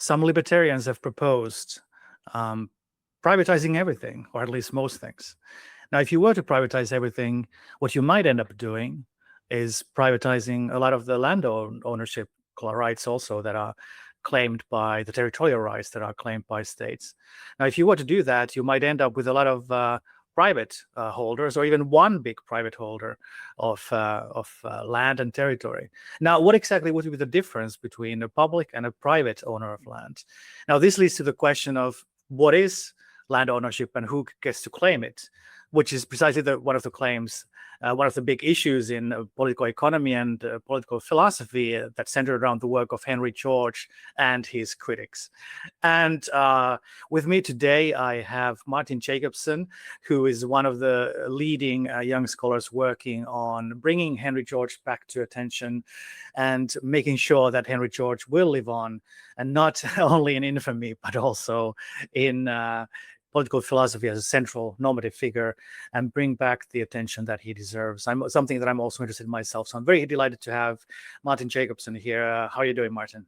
some libertarians have proposed privatizing everything, or at least most things. Now, if you were to privatize everything, what you might end up doing is privatizing a lot of the land ownership rights also that are claimed by the territorial rights that are claimed by states. Now, if you were to do that, you might end up with a lot of private holders, or even one big private holder of land and territory. Now, what exactly would be the difference between a public and a private owner of land? Now, this leads to the question of what is land ownership and who gets to claim it, which is precisely one of the claims, one of the big issues in political economy and political philosophy that centered around the work of Henry George and his critics. And with me today, I have Martin Jacobson, who is one of the leading young scholars working on bringing Henry George back to attention and making sure that Henry George will live on, and not only in infamy, but also in political philosophy as a central normative figure, and bring back the attention that he deserves. Something that I'm also interested in myself. So I'm very delighted to have Martin Jacobson here. How are you doing, Martin?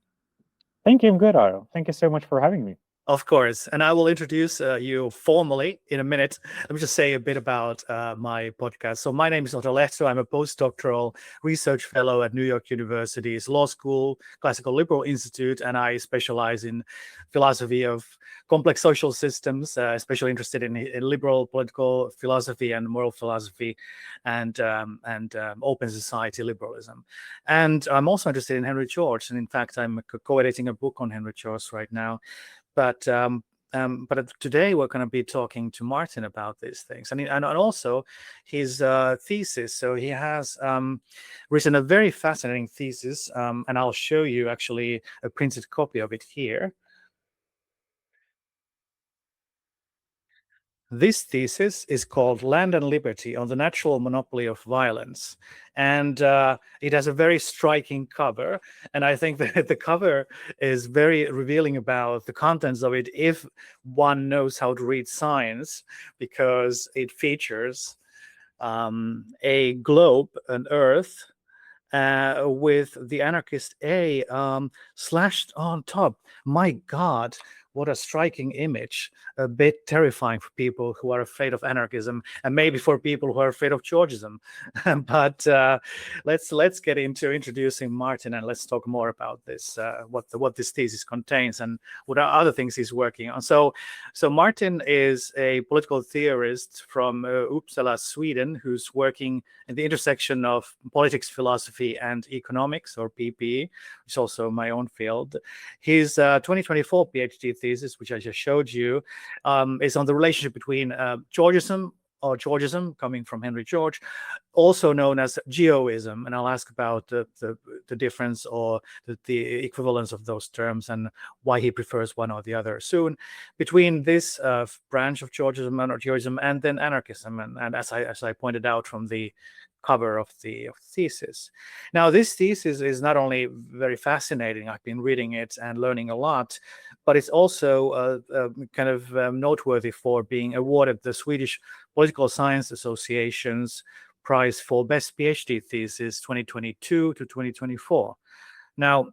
Thank you. I'm good, Otto. Thank you so much for having me. Of course. And I will introduce you formally in a minute. Let me just say a bit about my podcast. So my name is Otto Lehto. I'm a postdoctoral research fellow at New York University's Law School, Classical Liberal Institute, and I specialize in philosophy of complex social systems, especially interested in liberal political philosophy and moral philosophy and open society liberalism. And I'm also interested in Henry George. And in fact, I'm co-editing a book on Henry George right now. But today we're going to be talking to Martin about these things, and also his thesis. So he has written a very fascinating thesis, and I'll show you actually a printed copy of it here. This thesis is called Land and Liberty on the Natural Monopoly of Violence. And it has a very striking cover. And I think that the cover is very revealing about the contents of it if one knows how to read science, because it features a globe, an earth, with the anarchist A slashed on top. My God, what a striking image. A bit terrifying for people who are afraid of anarchism, and maybe for people who are afraid of Georgism. But let's get into introducing Martin, and let's talk more about this, what this thesis contains and what are other things he's working on. So Martin is a political theorist from Uppsala, Sweden, who's working in the intersection of politics, philosophy, and economics, or PP, which is also my own field. His 2024 Ph.D. thesis, which I just showed you, is on the relationship between Georgism, or Georgism, coming from Henry George, also known as geoism. And I'll ask about the difference or the equivalence of those terms and why he prefers one or the other soon, between this branch of Georgism and then anarchism. And as I pointed out from the cover of the thesis. Now, this thesis is not only very fascinating, I've been reading it and learning a lot, but it's also kind of noteworthy for being awarded the Swedish Political Science Association's prize for Best PhD Thesis 2022 to 2024. Now,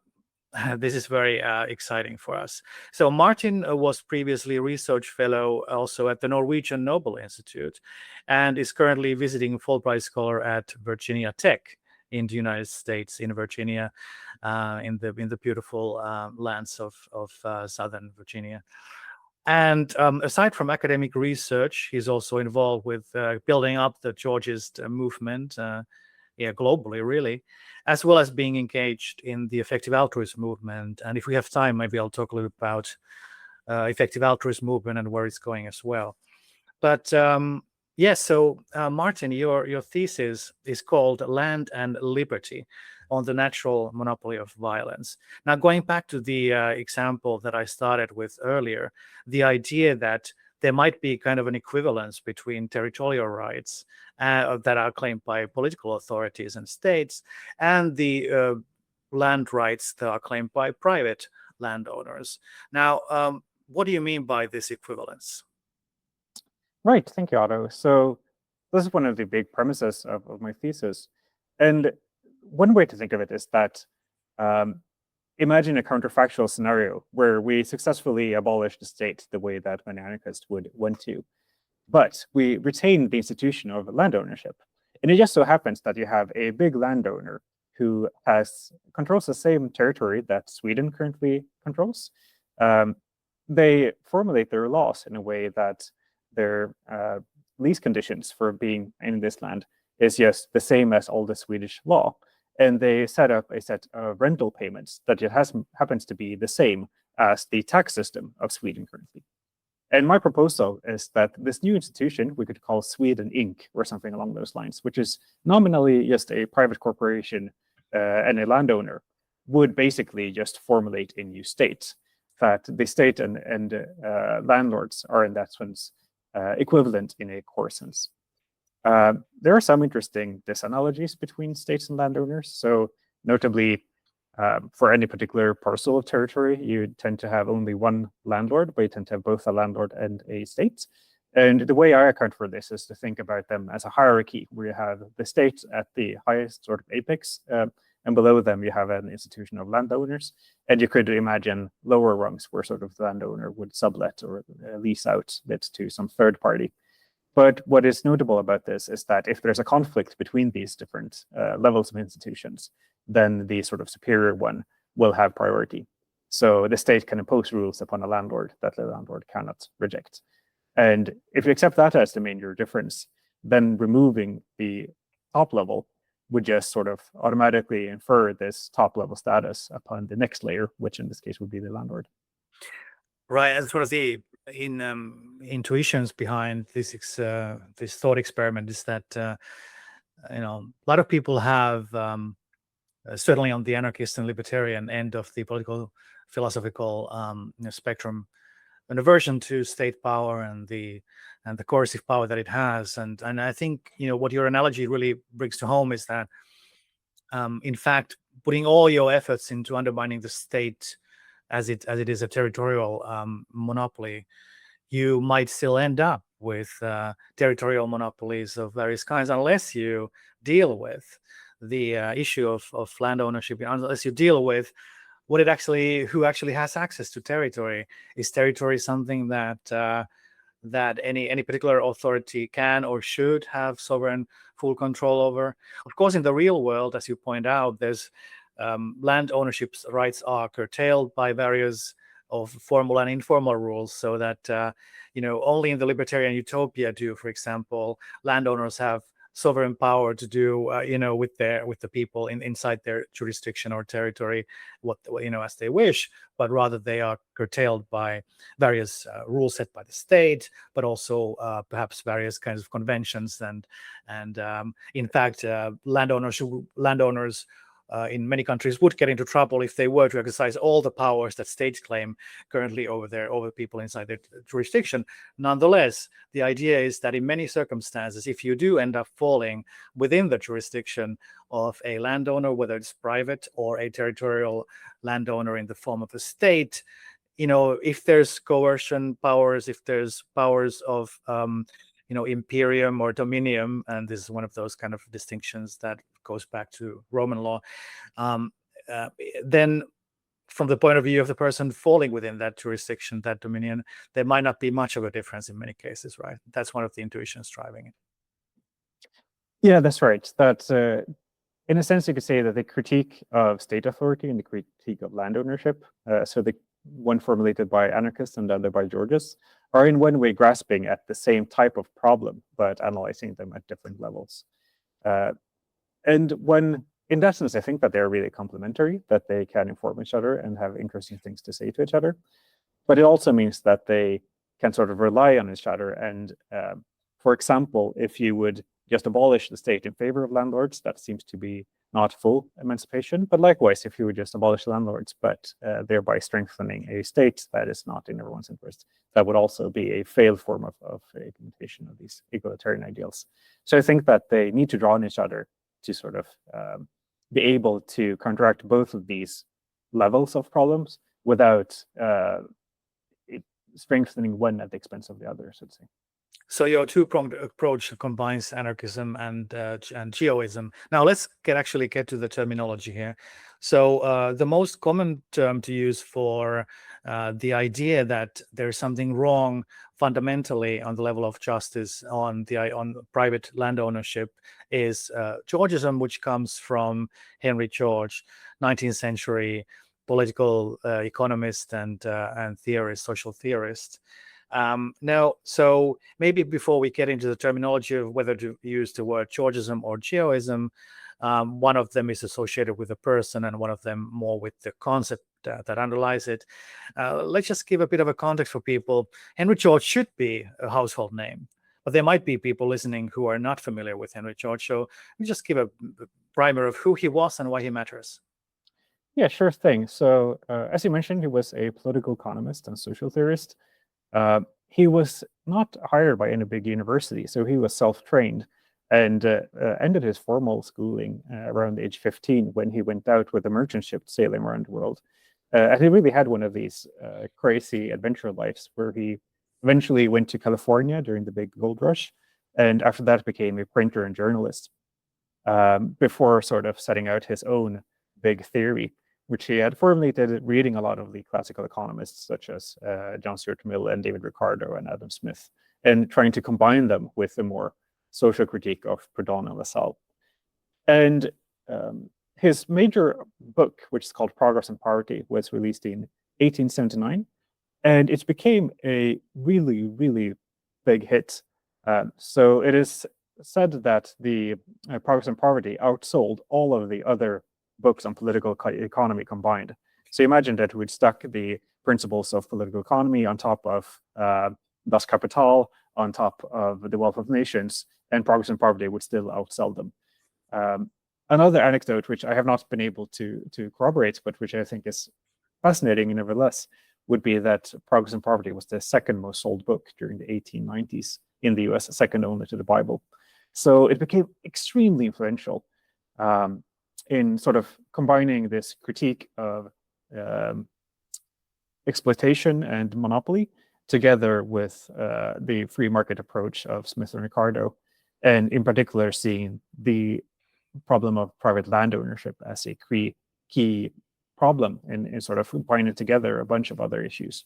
this is very exciting for us. So Martin was previously a research fellow also at the Norwegian Nobel Institute, and is currently visiting Fulbright Scholar at Virginia Tech in the United States, in Virginia, in the beautiful lands of Southern Virginia. And aside from academic research, he's also involved with building up the Georgist movement, globally, really, as well as being engaged in the effective altruism movement. And if we have time, maybe I'll talk a little about effective altruism movement and where it's going as well. But yes, so Martin, your thesis is called Land and Liberty on the Natural Monopoly of Violence. Now, going back to the example that I started with earlier, the idea that there might be kind of an equivalence between territorial rights that are claimed by political authorities and states and the land rights that are claimed by private landowners. Now, what do you mean by this equivalence? Right. Thank you, Otto. So this is one of the big premises of my thesis. And one way to think of it is that imagine a counterfactual scenario where we successfully abolish the state the way that many anarchists would want to, but we retain the institution of land ownership. And it just so happens that you have a big landowner who controls the same territory that Sweden currently controls. They formulate their laws in a way that their lease conditions for being in this land is just the same as all the Swedish law. And they set up a set of rental payments that happens to be the same as the tax system of Sweden currently. And my proposal is that this new institution we could call Sweden Inc. or something along those lines, which is nominally just a private corporation and a landowner, would basically just formulate a new state. That the state and landlords are in that sense equivalent in a core sense. There are some interesting disanalogies between states and landowners. So notably, for any particular parcel of territory, you tend to have only one landlord, but you tend to have both a landlord and a state. And the way I account for this is to think about them as a hierarchy, where you have the state at the highest sort of apex, and below them you have an institution of landowners. And you could imagine lower rungs where sort of the landowner would sublet or lease out it to some third party. But what is notable about this is that if there's a conflict between these different levels of institutions, then the sort of superior one will have priority. So the state can impose rules upon a landlord that the landlord cannot reject. And if you accept that as the major difference, then removing the top level would just sort of automatically infer this top level status upon the next layer, which in this case would be the landlord. Right, and sort of the intuitions behind this thought experiment is that a lot of people have certainly on the anarchist and libertarian end of the political philosophical spectrum an aversion to state power and the coercive power that it has, and I think what your analogy really brings to home is that in fact putting all your efforts into undermining the state as it is a territorial monopoly, you might still end up with territorial monopolies of various kinds unless you deal with the issue of land ownership, unless you deal with who actually has access to territory. Is territory something that any particular authority can or should have sovereign full control over? Of course, in the real world, as you point out, there's land ownership rights are curtailed by various of formal and informal rules, so that only in the libertarian utopia do, for example, landowners have sovereign power to do with the people inside their jurisdiction or territory what as they wish, but rather they are curtailed by various rules set by the state, but also perhaps various kinds of conventions and in fact landowners in many countries would get into trouble if they were to exercise all the powers that states claim currently over people inside their jurisdiction. Nonetheless, the idea is that in many circumstances, if you do end up falling within the jurisdiction of a landowner, whether it's private or a territorial landowner in the form of a state, if there's coercion powers, if there's powers of imperium or dominium, and this is one of those kind of distinctions that goes back to Roman law, then from the point of view of the person falling within that jurisdiction, that dominion, there might not be much of a difference in many cases, right? That's one of the intuitions driving it. Yeah, that's right. That's in a sense, you could say that the critique of state authority and the critique of land ownership, so the one formulated by anarchists and the other by Georgists, are in one way grasping at the same type of problem, but analyzing them at different levels. And in that sense, I think that they're really complementary, that they can inform each other and have interesting things to say to each other. But it also means that they can sort of rely on each other. And for example, if you would just abolish the state in favor of landlords, that seems to be not full emancipation. But likewise, if you would just abolish landlords, but thereby strengthening a state that is not in everyone's interest, that would also be a failed form of implementation of these egalitarian ideals. So I think that they need to draw on each other to sort of be able to counteract both of these levels of problems without strengthening one at the expense of the other, so to say. So your two-pronged approach combines anarchism and geoism. Now let's get to the terminology here. So the most common term to use for the idea that there's something wrong fundamentally on the level of justice on private land ownership is Georgism, which comes from Henry George, 19th century political economist and theorist, social theorist. Now, so maybe before we get into the terminology of whether to use the word Georgism or geoism, one of them is associated with a person and one of them more with the concept that underlies it. Let's just give a bit of a context for people. Henry George should be a household name, but there might be people listening who are not familiar with Henry George. So we just give a primer of who he was and why he matters. Yeah, sure thing. So as you mentioned, he was a political economist and social theorist. He was not hired by any big university, so he was self-trained and ended his formal schooling around age 15 when he went out with a merchant ship sailing around the world. And he really had one of these crazy adventure lives where he eventually went to California during the big gold rush, and after that became a printer and journalist before sort of setting out his own big theory, which he had formulated reading a lot of the classical economists such as John Stuart Mill and David Ricardo and Adam Smith, and trying to combine them with a more social critique of Proudhon and Lassalle. And his major book, which is called Progress and Poverty, was released in 1879, and it became a really, really big hit. So it is said that the Progress and Poverty outsold all of the other books on political economy combined. So imagine that we'd stuck the principles of political economy on top of Das Kapital, on top of the Wealth of Nations, and Progress and Poverty would still outsell them. Another anecdote, which I have not been able to corroborate, but which I think is fascinating nevertheless, would be that Progress and Poverty was the second most sold book during the 1890s in the US, second only to the Bible. So it became extremely influential in sort of combining this critique of exploitation and monopoly together with the free market approach of Smith and Ricardo, and in particular seeing the problem of private land ownership as a key problem in sort of binding together a bunch of other issues.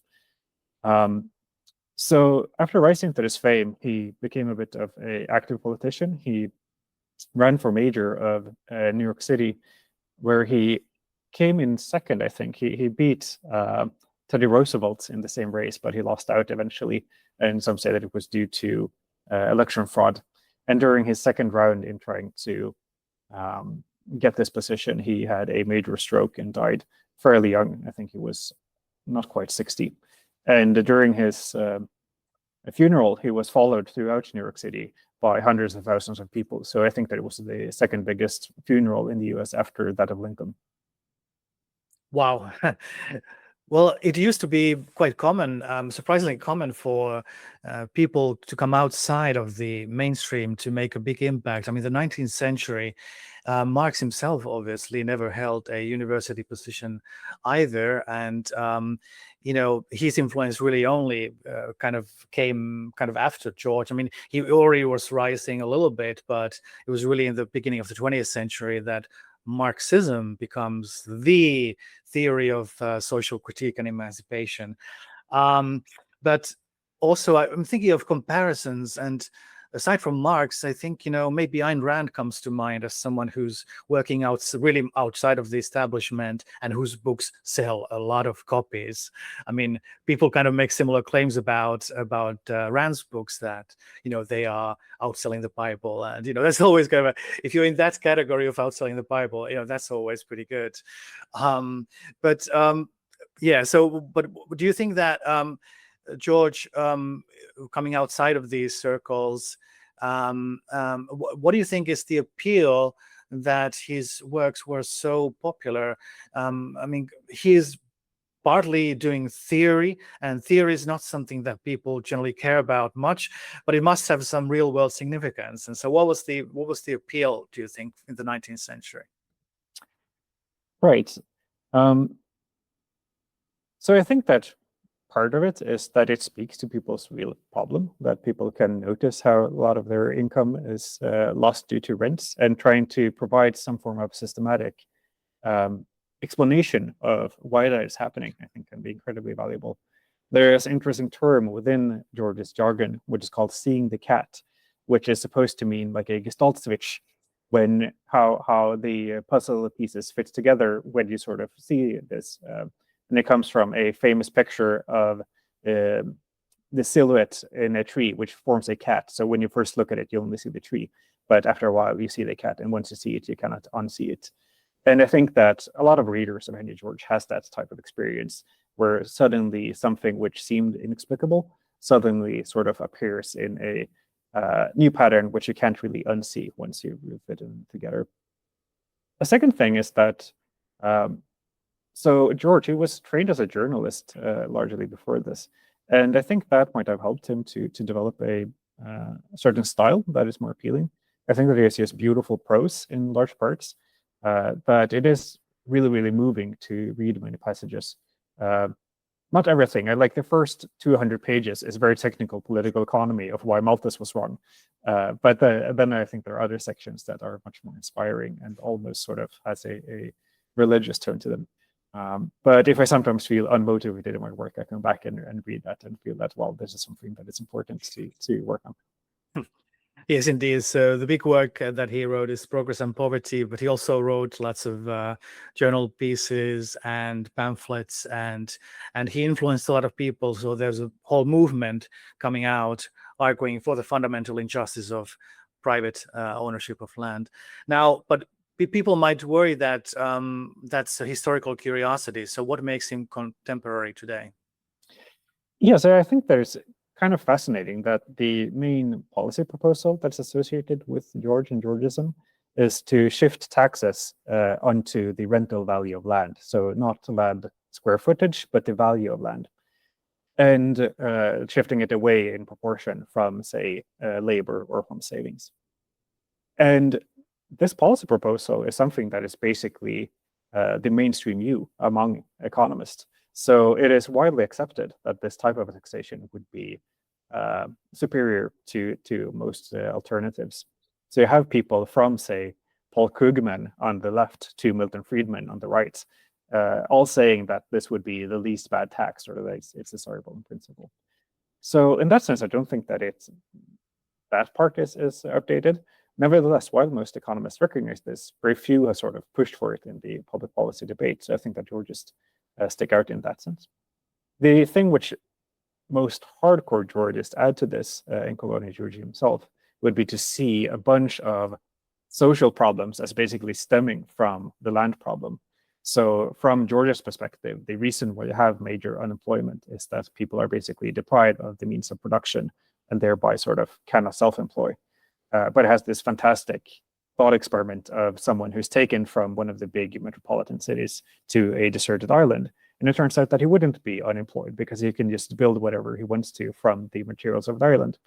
So after rising to this fame, he became a bit of an active politician. He ran for mayor of New York City, where he came in second, I think. He beat Teddy Roosevelt in the same race, but he lost out eventually. And some say that it was due to election fraud. And during his second round in trying to get this position, he had a major stroke and died fairly young. I think he was not quite 60. And during his funeral, he was followed throughout New York City by hundreds of thousands of people. So I think that it was the second biggest funeral in the US after that of Lincoln. Wow. Well, it used to be quite common, surprisingly common for people to come outside of the mainstream to make a big impact. I mean, the 19th century, Marx himself obviously never held a university position either. And, you know, his influence really only came after George. I mean, he already was rising a little bit, but it was really in the beginning of the 20th century that Marxism becomes the theory of social critique and emancipation. But also, I'm thinking of comparisons. And aside from Marx, I think, you know, maybe Ayn Rand comes to mind as someone who's working out really outside of the establishment and whose books sell a lot of copies. I mean, people kind of make similar claims about Rand's books that, you know, they are outselling the Bible. And, you know, that's always kind of, if you're in that category of outselling the Bible, you know, that's always pretty good. Yeah, so, but do you think that George, coming outside of these circles, what do you think is the appeal that his works were so popular? I mean, he's partly doing theory, and theory is not something that people generally care about much, but it must have some real world significance. And so what was the appeal, do you think, in the 19th century? Right. So I think that part of it is that it speaks to people's real problem, that people can notice how a lot of their income is lost due to rents, and trying to provide some form of systematic explanation of why that is happening, I think can be incredibly valuable. There's an interesting term within Georgist jargon, which is called seeing the cat, which is supposed to mean like a gestalt switch, when how the puzzle pieces fit together when you sort of see this. And it comes from a famous picture of the silhouette in a tree, which forms a cat. So when you first look at it, you only see the tree, but after a while you see the cat, and once you see it, you cannot unsee it. And I think that a lot of readers of Henry George has that type of experience, where suddenly something which seemed inexplicable suddenly sort of appears in a new pattern, which you can't really unsee once you fit them together. A second thing is that, so George, he was trained as a journalist largely before this. And I think that might have helped him to develop a certain style that is more appealing. I think that he has used beautiful prose in large parts, but it is really, really moving to read many passages. Not everything. I like the first 200 pages is very technical political economy of why Malthus was wrong. But then I think there are other sections that are much more inspiring and almost sort of has a religious tone to them. But if I sometimes feel unmotivated in my work, I come back and read that and feel that, well, this is something that is important to work on. Yes, indeed. So the big work that he wrote is Progress and Poverty, but he also wrote lots of journal pieces and pamphlets, and he influenced a lot of people. So there's a whole movement coming out arguing for the fundamental injustice of private ownership of land. Now, but people might worry that that's a historical curiosity. So what makes him contemporary today? Yeah, so I think there's kind of fascinating that the main policy proposal that's associated with George and Georgism is to shift taxes onto the rental value of land. So not land square footage, but the value of land. And shifting it away in proportion from, say, labor or from savings. And this policy proposal is something that is basically the mainstream view among economists. So it is widely accepted that this type of taxation would be superior to most alternatives. So you have people from, say, Paul Krugman on the left to Milton Friedman on the right, all saying that this would be the least bad tax, or that it's desirable in principle. So in that sense, I don't think that that part is updated. Nevertheless, while most economists recognize this, very few have sort of pushed for it in the public policy debate. So I think that Georgists stick out in that sense. The thing which most hardcore Georgists add to this, in Colonial Georgie himself, would be to see a bunch of social problems as basically stemming from the land problem. So from Georgia's perspective, the reason why you have major unemployment is that people are basically deprived of the means of production and thereby sort of cannot self-employ. But it has this fantastic thought experiment of someone who's taken from one of the big metropolitan cities to a deserted island. And it turns out that he wouldn't be unemployed because he can just build whatever he wants to from the materials of the island.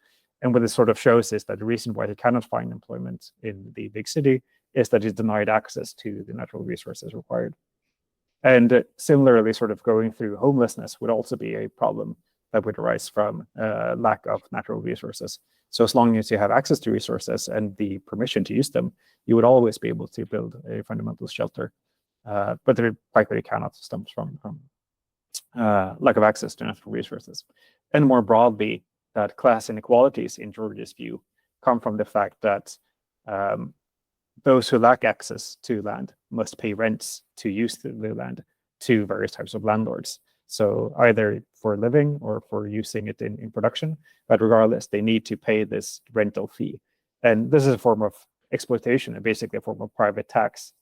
And what this sort of shows is that the reason why he cannot find employment in the big city is that he's denied access to the natural resources required. And similarly, sort of going through homelessness would also be a problem that would arise from lack of natural resources. So as long as you have access to resources and the permission to use them, you would always be able to build a fundamental shelter. But the fact that it cannot stems from lack of access to natural resources. And more broadly, that class inequalities in Georgia's view come from the fact that those who lack access to land must pay rents to use the land to various types of landlords. So either for living or for using it in production, but regardless, they need to pay this rental fee. And this is a form of exploitation and basically a form of private tax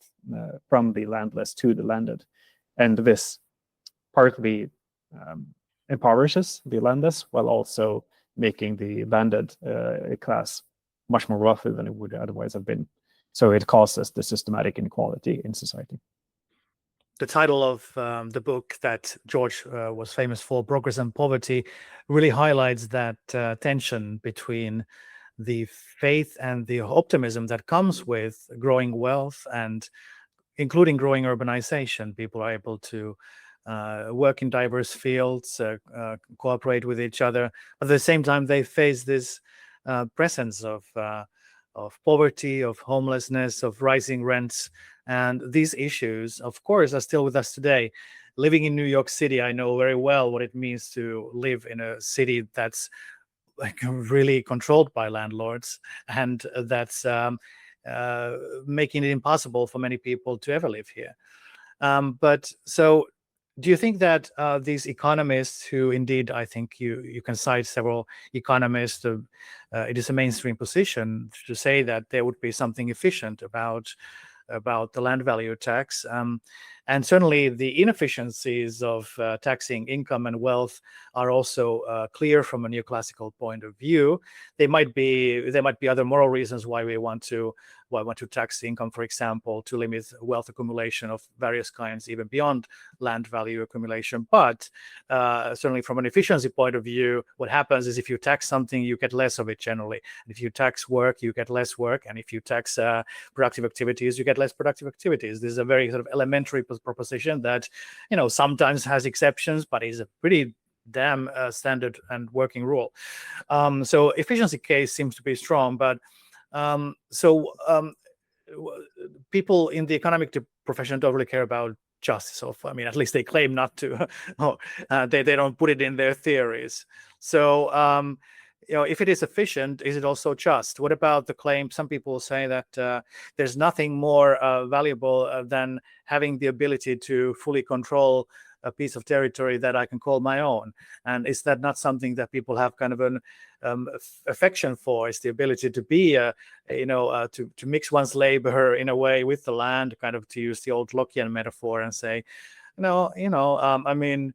from the landless to the landed. And this partly impoverishes the landless while also making the landed class much more wealthy than it would otherwise have been. So it causes the systematic inequality in society. The title of the book that George was famous for, Progress and Poverty, really highlights that tension between the faith and the optimism that comes with growing wealth and including growing urbanization. People are able to work in diverse fields, cooperate with each other. But at the same time, they face this presence of poverty, of homelessness, of rising rents. And these issues, of course, are still with us today. Living in New York City, I know very well what it means to live in a city that's like really controlled by landlords, and that's making it impossible for many people to ever live here. But so, do you think that these economists, who indeed, I think you can cite several economists, it is a mainstream position to say that there would be something efficient about the land value tax, and certainly the inefficiencies of taxing income and wealth are also clear from a neoclassical point of view. There might be other moral reasons why we want to tax income, for example, to limit wealth accumulation of various kinds, even beyond land value accumulation. But certainly from an efficiency point of view, what happens is if you tax something, you get less of it generally. And if you tax work, you get less work. And if you tax productive activities, you get less productive activities. This is a very sort of elementary proposition that, sometimes has exceptions, but is a pretty damn standard and working rule. So efficiency case seems to be strong, but people in the economic profession don't really care about justice. At least they claim not to. They don't put it in their theories. So if it is efficient, is it also just? What about the claim? Some people say that there's nothing more valuable than having the ability to fully control a piece of territory that I can call my own. And is that not something that people have kind of an affection for? Is the ability to be, to mix one's labor in a way with the land, kind of to use the old Lockean metaphor and say, this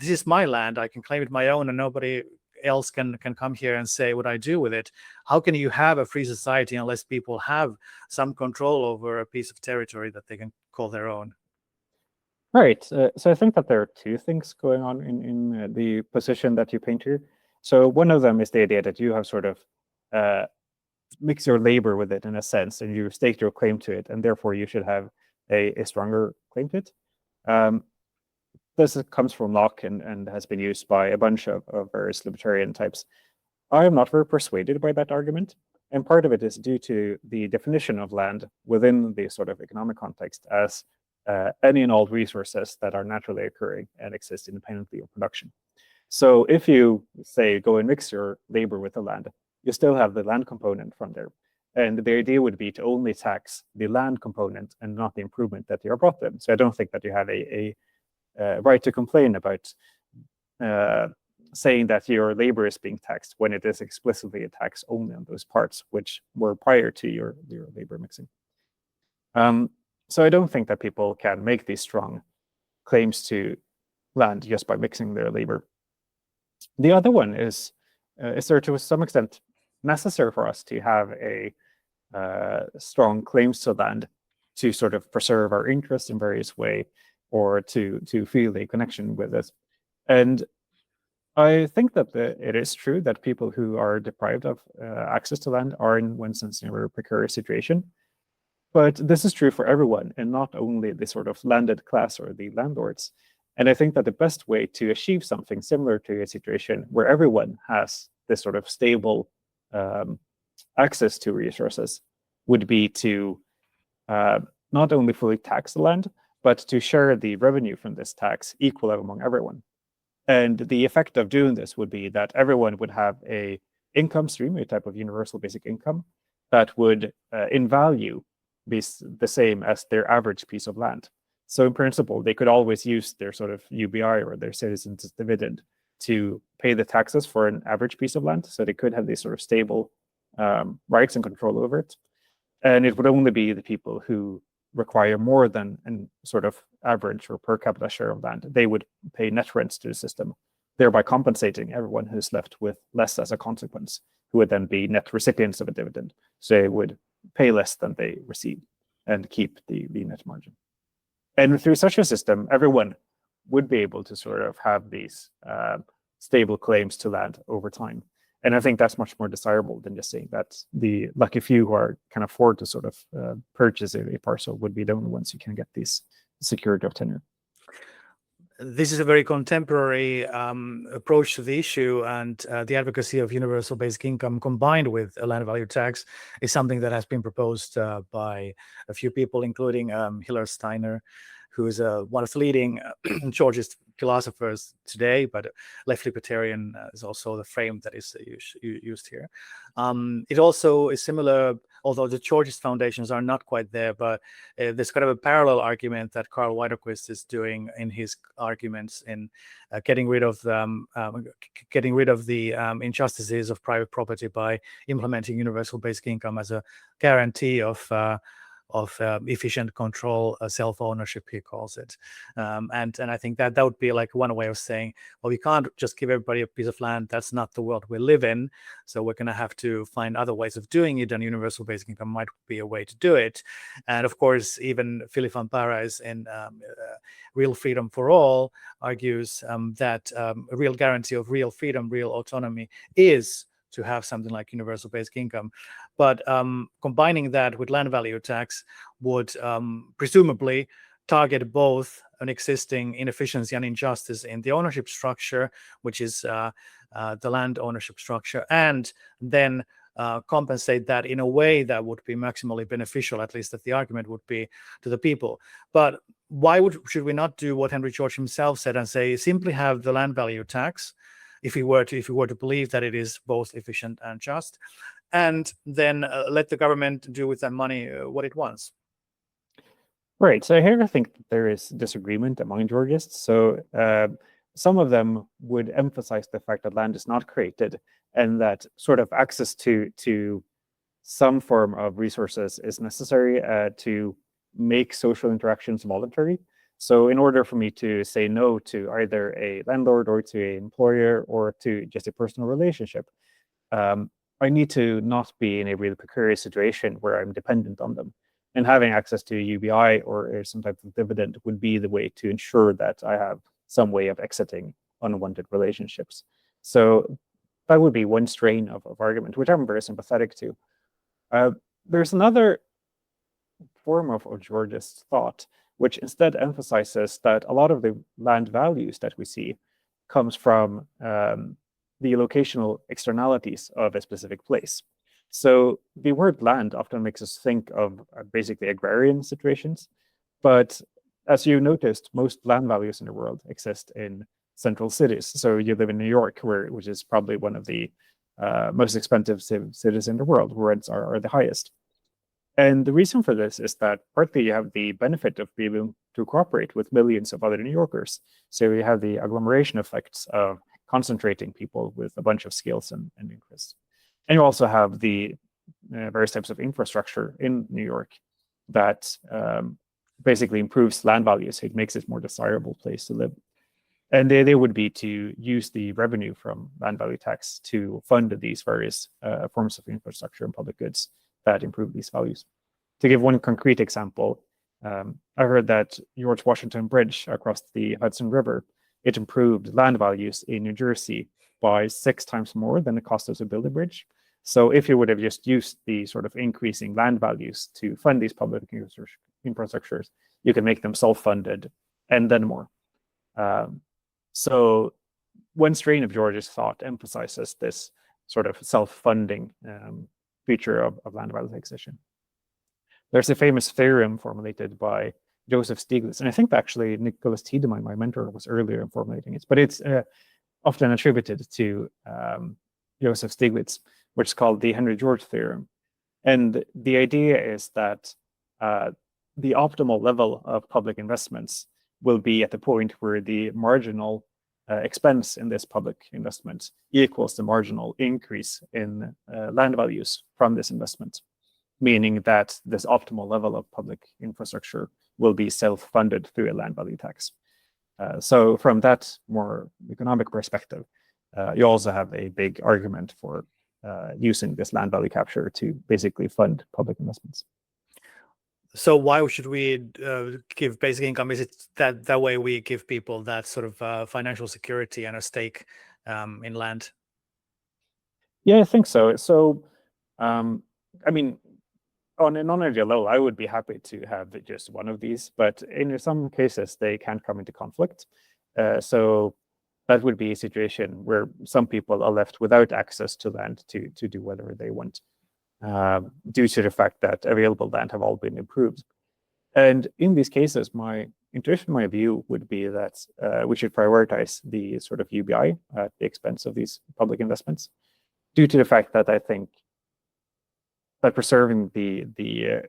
is my land. I can claim it my own, and nobody else can come here and say what I do with it. How can you have a free society unless people have some control over a piece of territory that they can call their own? Right. So I think that there are two things going on in the position that you paint here. So one of them is the idea that you have sort of mix your labor with it in a sense, and you stake your claim to it, and therefore you should have a stronger claim to it. This comes from Locke and has been used by a bunch of various libertarian types. I am not very persuaded by that argument, and part of it is due to the definition of land within the sort of economic context as any and all resources that are naturally occurring and exist independently of production. So if you, say, go and mix your labor with the land, you still have the land component from there. And the idea would be to only tax the land component and not the improvement that you are brought them. So I don't think that you have a right to complain about saying that your labor is being taxed when it is explicitly a tax only on those parts which were prior to your labor mixing. So I don't think that people can make these strong claims to land just by mixing their labor. The other one is there to some extent necessary for us to have a strong claims to land to sort of preserve our interests in various ways, or to feel a connection with it. And I think that it is true that people who are deprived of access to land are in one sense in a very precarious situation. But this is true for everyone, and not only the sort of landed class or the landlords. And I think that the best way to achieve something similar to a situation where everyone has this sort of stable access to resources would be to not only fully tax the land, but to share the revenue from this tax equally among everyone. And the effect of doing this would be that everyone would have a income stream, a type of universal basic income, that would, in value, be the same as their average piece of land. So in principle, they could always use their sort of UBI or their citizens' dividend to pay the taxes for an average piece of land. So they could have these sort of stable rights and control over it. And it would only be the people who require more than an sort of average or per capita share of land. They would pay net rents to the system, thereby compensating everyone who's left with less as a consequence, who would then be net recipients of a dividend. So they would pay less than they receive and keep the net margin. And through such a system, everyone would be able to sort of have these stable claims to land over time. And I think that's much more desirable than just saying that the lucky few who can afford to sort of purchase a parcel would be the only ones who can get these security of tenure. this is a very contemporary approach to the issue, and the advocacy of universal basic income combined with a land value tax is something that has been proposed by a few people, including Hillel Steiner, who is one of the leading Georgist philosophers today, but left-libertarian is also the frame that is used here. It also is similar, although the Georgist foundations are not quite there, but there's kind of a parallel argument that Karl Widerquist is doing in his arguments in getting rid of the injustices of private property by implementing universal basic income as a guarantee of efficient control, self-ownership, he calls it. And I think that would be like one way of saying, well, we can't just give everybody a piece of land. That's not the world we live in. So we're going to have to find other ways of doing it, and universal basic income might be a way to do it. And of course, even Philip van Parijs in Real Freedom for All argues that a real guarantee of real freedom, real autonomy is to have something like universal basic income. But combining that with land value tax would presumably target both an existing inefficiency and injustice in the ownership structure, which is the land ownership structure, and then compensate that in a way that would be maximally beneficial, at least that the argument would be, to the people. But why should we not do what Henry George himself said and say, simply have the land value tax, if we were to believe that it is both efficient and just, and then let the government do with that money what it wants? Right. So here I think there is disagreement among Georgists. So some of them would emphasize the fact that land is not created, and that sort of access to some form of resources is necessary to make social interactions voluntary. So in order for me to say no to either a landlord or to an employer or to just a personal relationship, I need to not be in a really precarious situation where I'm dependent on them. And having access to UBI or some type of dividend would be the way to ensure that I have some way of exiting unwanted relationships. So that would be one strain of argument, which I'm very sympathetic to. There's another form of Georgist thought, which instead emphasizes that a lot of the land values that we see comes from the locational externalities of a specific place. So the word land often makes us think of basically agrarian situations. But as you noticed, most land values in the world exist in central cities. So you live in New York, which is probably one of the most expensive cities in the world, where rents are the highest. And the reason for this is that partly you have the benefit of being able to cooperate with millions of other New Yorkers. So you have the agglomeration effects of concentrating people with a bunch of skills and interests. And you also have the various types of infrastructure in New York that basically improves land values. It makes it a more desirable place to live. And the idea would be to use the revenue from land value tax to fund these various forms of infrastructure and public goods that improve these values. To give one concrete example, I heard that George Washington Bridge across the Hudson River, it improved land values in New Jersey by 6 times more than the cost to build a bridge. So if you would have just used the sort of increasing land values to fund these public infrastructures, you can make them self-funded and then more. So one strain of Georgist thought emphasizes this sort of self-funding feature of land value taxation. There's a famous theorem formulated by Joseph Stiglitz, and I think actually Nicholas Tiedemann, my mentor, was earlier in formulating it, but it's often attributed to Joseph Stiglitz, which is called the Henry George theorem. And the idea is that the optimal level of public investments will be at the point where the marginal expense in this public investment equals the marginal increase in land values from this investment, meaning that this optimal level of public infrastructure will be self-funded through a land value tax. So from that more economic perspective, you also have a big argument for using this land value capture to basically fund public investments. So why should we give basic income? Is it that way we give people that sort of financial security and a stake in land? Yeah, I think so. So, I mean, on a non-ideal level, I would be happy to have just one of these, but in some cases, they can come into conflict. So that would be a situation where some people are left without access to land to do whatever they want, due to the fact that available land have all been improved. And in these cases, my intuition, my view would be that we should prioritize the sort of UBI at the expense of these public investments, due to the fact that I think that preserving the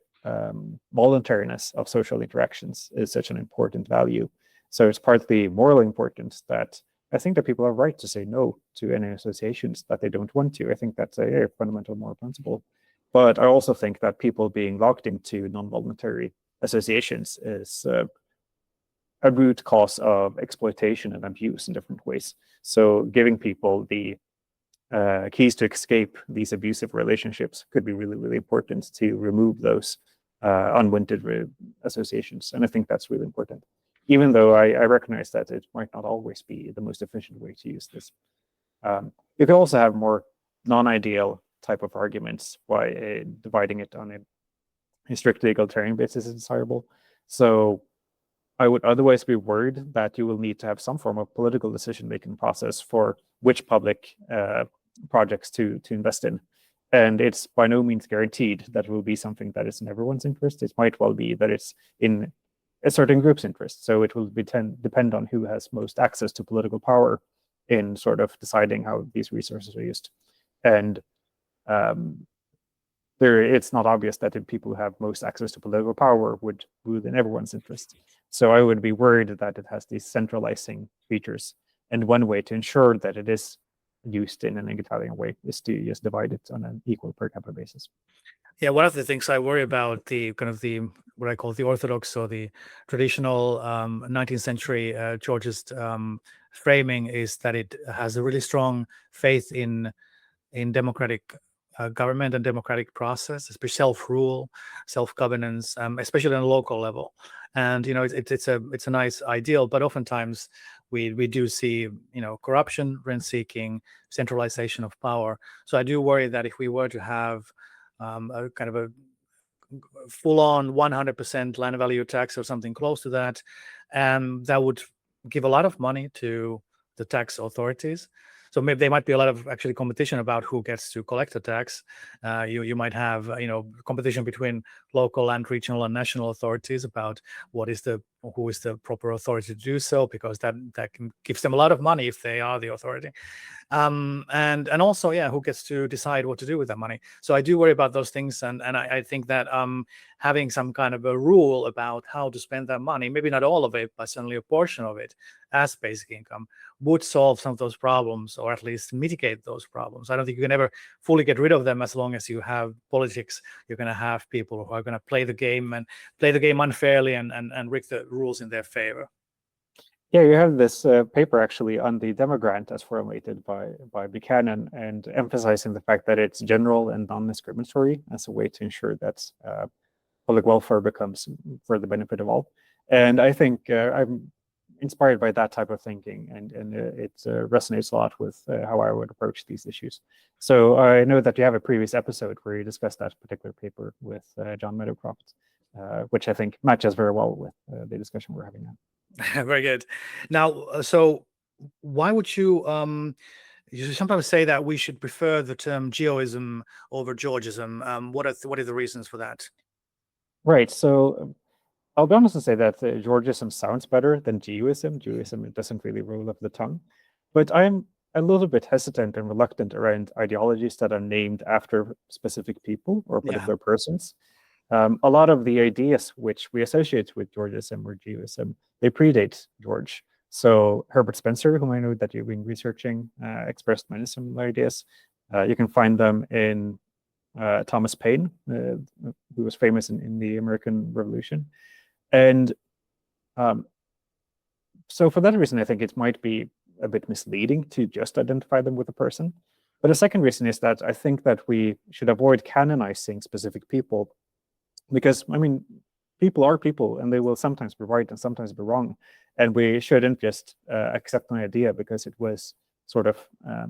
voluntariness of social interactions is such an important value. So it's partly moral importance that I think that people are right to say no to any associations that they don't want to. I think that's a fundamental moral principle. But I also think that people being locked into non-voluntary associations is a root cause of exploitation and abuse in different ways. So giving people the keys to escape these abusive relationships could be really, really important to remove those unwanted associations. And I think that's really important, even though I recognize that it might not always be the most efficient way to use this. You can also have more non-ideal type of arguments why dividing it on a strictly egalitarian basis is desirable. So I would otherwise be worried that you will need to have some form of political decision-making process for which public projects to invest in. And it's by no means guaranteed that it will be something that is in everyone's interest. It might well be that it's in a certain group's interest. So it will depend on who has most access to political power in sort of deciding how these resources are used. And it's not obvious that the people who have most access to political power would rule in everyone's interest. So I would be worried that it has these centralizing features. And one way to ensure that it is used in an egalitarian way is to just divide it on an equal per capita basis. Yeah, one of the things I worry about the kind of the what I call the orthodox or the traditional 19th century Georgist framing is that it has a really strong faith in democratic government and democratic process, especially self-rule, self-governance, especially on a local level. And it's a nice ideal, but oftentimes we do see corruption, rent-seeking, centralization of power. So I do worry that if we were to have a kind of a full-on 100% land value tax or something close to that, that would give a lot of money to the tax authorities. So maybe there might be a lot of actually competition about who gets to collect the tax. You might have competition between local and regional and national authorities about who is the proper authority to do so, because that gives them a lot of money if they are the authority. And also, who gets to decide what to do with that money? So I do worry about those things, and I think that having some kind of a rule about how to spend that money, maybe not all of it, but certainly a portion of it as basic income, would solve some of those problems, or at least mitigate those problems. I don't think you can ever fully get rid of them as long as you have politics. You're going to have people who are going to play the game unfairly and rig the rules in their favor. Yeah, you have this paper actually on the demo grant as formulated by Buchanan, and emphasizing the fact that it's general and non-discriminatory as a way to ensure that public welfare becomes for the benefit of all. And I think I'm inspired by that type of thinking, and it resonates a lot with how I would approach these issues. So I know that you have a previous episode where you discussed that particular paper with John Meadowcroft, which I think matches very well with the discussion we're having now. Very good. Now, so why would you sometimes say that we should prefer the term geoism over Georgism? What are the reasons for that? Right. So I'll be honest and say that Georgism sounds better than geoism. Geoism, it doesn't really roll off the tongue. But I'm a little bit hesitant and reluctant around ideologies that are named after specific people or particular persons. A lot of the ideas which we associate with Georgism or geoism, they predate George. So Herbert Spencer, whom I know that you've been researching, expressed many similar ideas. You can find them in Thomas Paine, who was famous in the American Revolution. And so for that reason, I think it might be a bit misleading to just identify them with a person. But the second reason is that I think that we should avoid canonizing specific people, because, I mean, people are people, and they will sometimes be right and sometimes be wrong. And we shouldn't just accept an idea because it was sort of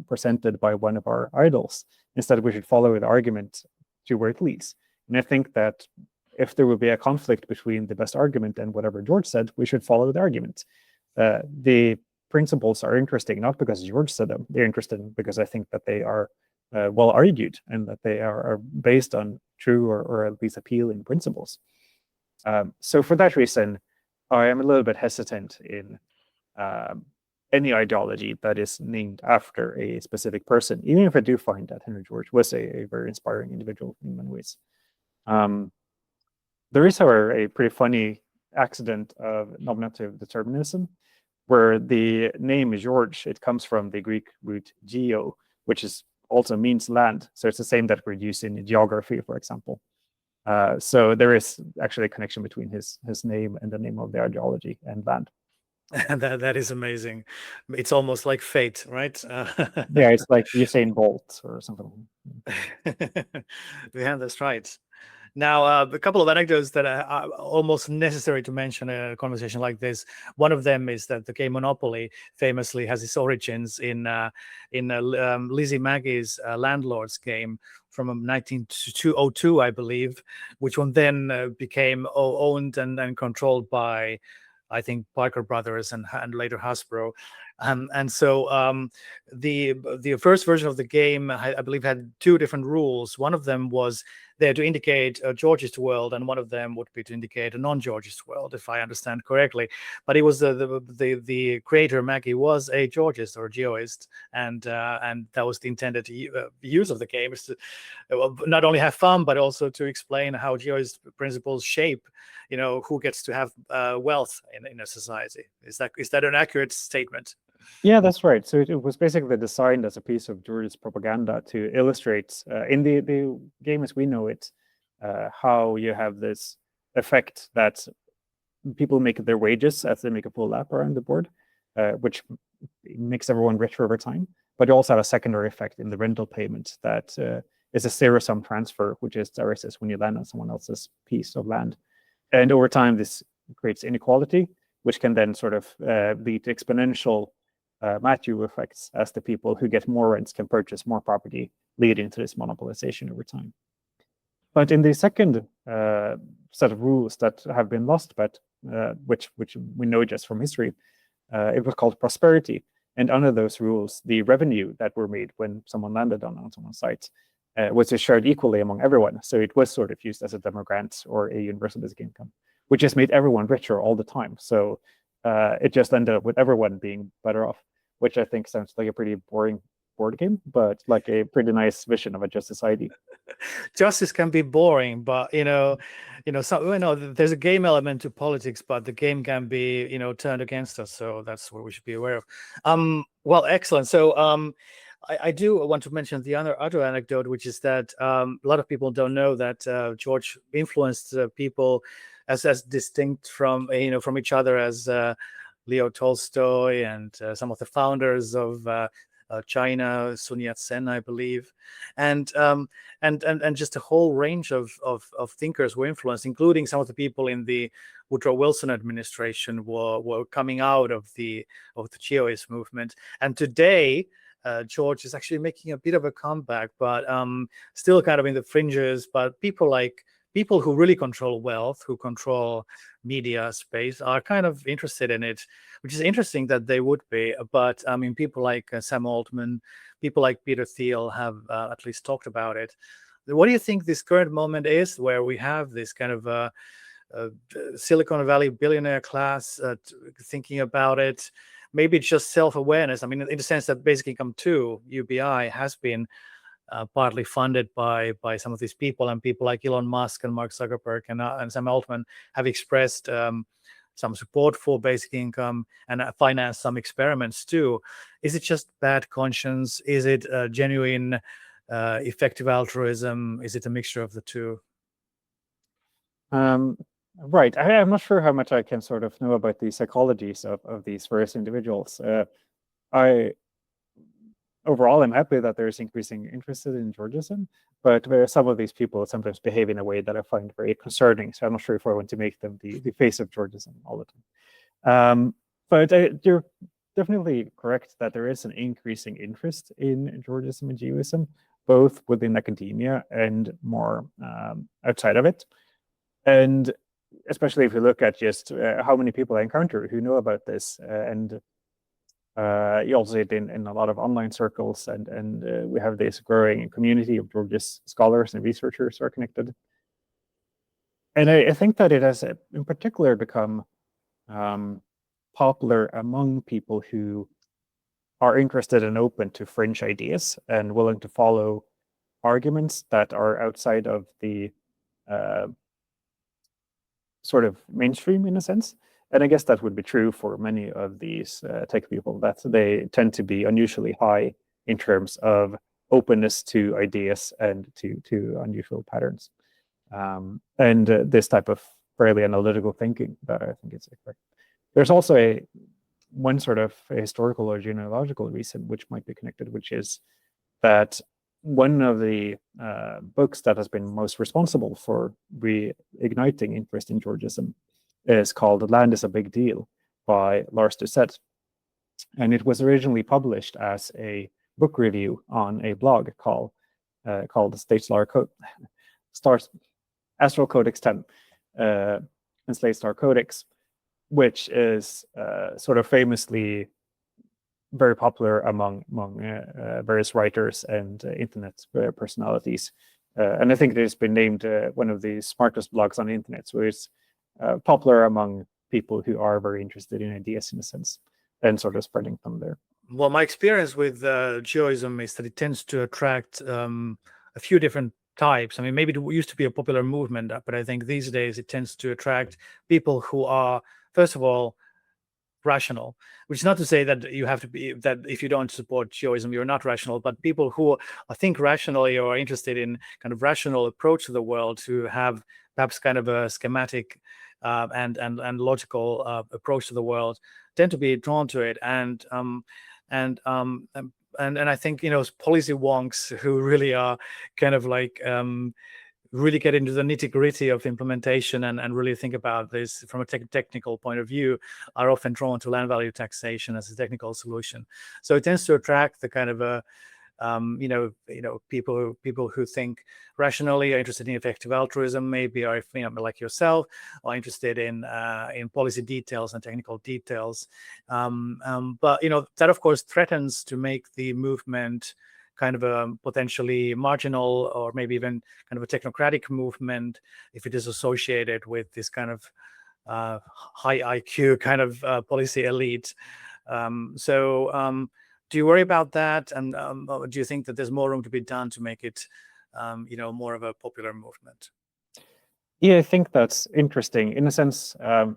presented by one of our idols. Instead, we should follow the argument to where it leads. And I think that if there will be a conflict between the best argument and whatever George said, we should follow the argument. The principles are interesting not because George said them. They're interesting because I think that they are well argued and that they are based on true or at least appealing principles. So for that reason, I am a little bit hesitant in any ideology that is named after a specific person, even if I do find that Henry George was a very inspiring individual in many ways. There is, however, a pretty funny accident of nominative determinism, where the name George, it comes from the Greek root geo, which also means land. So it's the same that we're using in geography, for example. So there is actually a connection between his name and the name of the ideology and land. That is amazing. It's almost like fate, right? Yeah, it's like Usain Bolt or something. Yeah, that's right. Now, a couple of anecdotes that are almost necessary to mention in a conversation like this. One of them is that the game Monopoly famously has its origins in Lizzie Maggie's Landlords game from 1902, I believe, which one then became owned and controlled by, I think, Parker Brothers and later Hasbro. And so the first version of the game, I believe, had two different rules. One of them was there to indicate a Georgist world, and one of them would be to indicate a non-Georgist world, if I understand correctly. But it was the creator Maggie was a Georgist or geoist, and that was the intended use of the game, is to not only have fun but also to explain how geoist principles shape, who gets to have wealth in a society. Is that an accurate statement? Yeah, that's right. So it was basically designed as a piece of Georgist propaganda to illustrate, in the game as we know it, how you have this effect that people make their wages as they make a full lap around the board, which makes everyone richer over time. But you also have a secondary effect in the rental payment that is a zero-sum transfer, which is directed when you land on someone else's piece of land. And over time, this creates inequality, which can then sort of lead to exponential Matthew effects, as the people who get more rents can purchase more property, leading to this monopolization over time. But in the second set of rules that have been lost, but which we know just from history, it was called prosperity. And under those rules, the revenue that were made when someone landed on someone's site was shared equally among everyone. So it was sort of used as a demo grant or a universal basic income, which just made everyone richer all the time. So it just ended up with everyone being better off, which I think sounds like a pretty boring board game, but like a pretty nice vision of a just society. Justice can be boring, but there's a game element to politics, but the game can be turned against us. So that's what we should be aware of. Well, excellent. So I do want to mention the other anecdote, which is that a lot of people don't know that George influenced people as distinct from from each other as Leo Tolstoy and some of the founders of China, Sun Yat-sen, I believe, and just a whole range of thinkers were influenced, including some of the people in the Woodrow Wilson administration were coming out of the geoist movement. And today, George is actually making a bit of a comeback, but still kind of in the fringes. But people who really control wealth, who control media space, are kind of interested in it, which is interesting that they would be. But I mean, people like Sam Altman, people like Peter Thiel have at least talked about it. What do you think this current moment is, where we have this kind of Silicon Valley billionaire class thinking about it? Maybe it's just self-awareness. I mean, in the sense that Basic Income 2, UBI, has been partly funded by some of these people, and people like Elon Musk and Mark Zuckerberg and Sam Altman have expressed some support for basic income and financed some experiments too. Is it just bad conscience? Is it genuine effective altruism? Is it a mixture of the two? Right. I'm not sure how much I can sort of know about the psychologies of these various individuals. Overall, I'm happy that there's increasing interest in Georgism, but some of these people sometimes behave in a way that I find very concerning. So I'm not sure if I want to make them the face of Georgism all the time. But you're definitely correct that there is an increasing interest in Georgism and geoism, both within academia and more outside of it. And especially if you look at just how many people I encounter who know about this, and you also see it in a lot of online circles, and we have this growing community of Georgist scholars and researchers who are connected. And I think that it has in particular become popular among people who are interested and open to fringe ideas and willing to follow arguments that are outside of the sort of mainstream in a sense. And I guess that would be true for many of these tech people, that they tend to be unusually high in terms of openness to ideas and to unusual patterns. And this type of fairly analytical thinking that I think is correct. There's also one sort of historical or genealogical reason which might be connected, which is that one of the books that has been most responsible for reigniting interest in Georgism is called Land is a Big Deal by Lars Doucet. And it was originally published as a book review on a blog called Astral Codex 10 and Slate Star Codex, which is sort of famously very popular among various writers and internet personalities. And I think it has been named one of the smartest blogs on the internet. So it's popular among people who are very interested in ideas in a sense and sort of spreading them there. Well, my experience with geoism is that it tends to attract a few different types. I mean, maybe it used to be a popular movement, but I think these days it tends to attract people who are, first of all, rational, which is not to say that you have to be, that if you don't support geoism, you're not rational, but people who think rationally or are interested in kind of rational approach to the world, who have perhaps kind of a schematic and logical approach to the world, tend to be drawn to it. And I think, policy wonks who really are kind of like really get into the nitty-gritty of implementation and really think about this from a technical point of view, are often drawn to land value taxation as a technical solution. So it tends to attract the kind of people who think rationally, are interested in effective altruism, maybe are like yourself, are interested in policy details and technical details. But that of course threatens to make the movement kind of a potentially marginal or maybe even kind of a technocratic movement if it is associated with this kind of high IQ kind of policy elite. Do you worry about that? And do you think that there's more room to be done to make it, more of a popular movement? Yeah, I think that's interesting. In a sense, I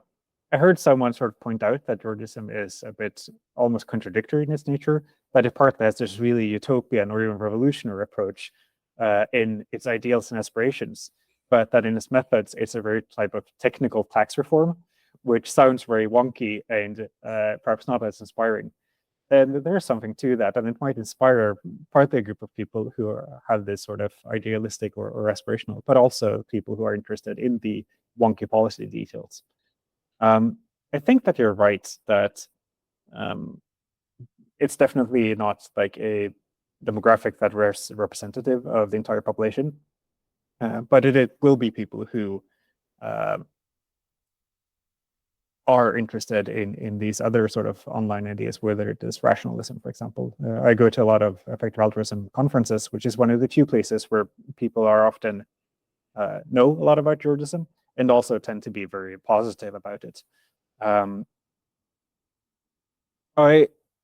heard someone sort of point out that Georgism is a bit almost contradictory in its nature, that it partly has this really utopian or even revolutionary approach in its ideals and aspirations, but that in its methods, it's a very type of technical tax reform, which sounds very wonky and perhaps not as inspiring. And there's something to that, and it might inspire partly a group of people who have this sort of idealistic or aspirational, but also people who are interested in the wonky policy details. I think that you're right that it's definitely not like a demographic that is representative of the entire population, but it will be people who are interested in these other sort of online ideas, whether it is rationalism, for example. I go to a lot of effective altruism conferences, which is one of the few places where people are often know a lot about Georgism and also tend to be very positive about it.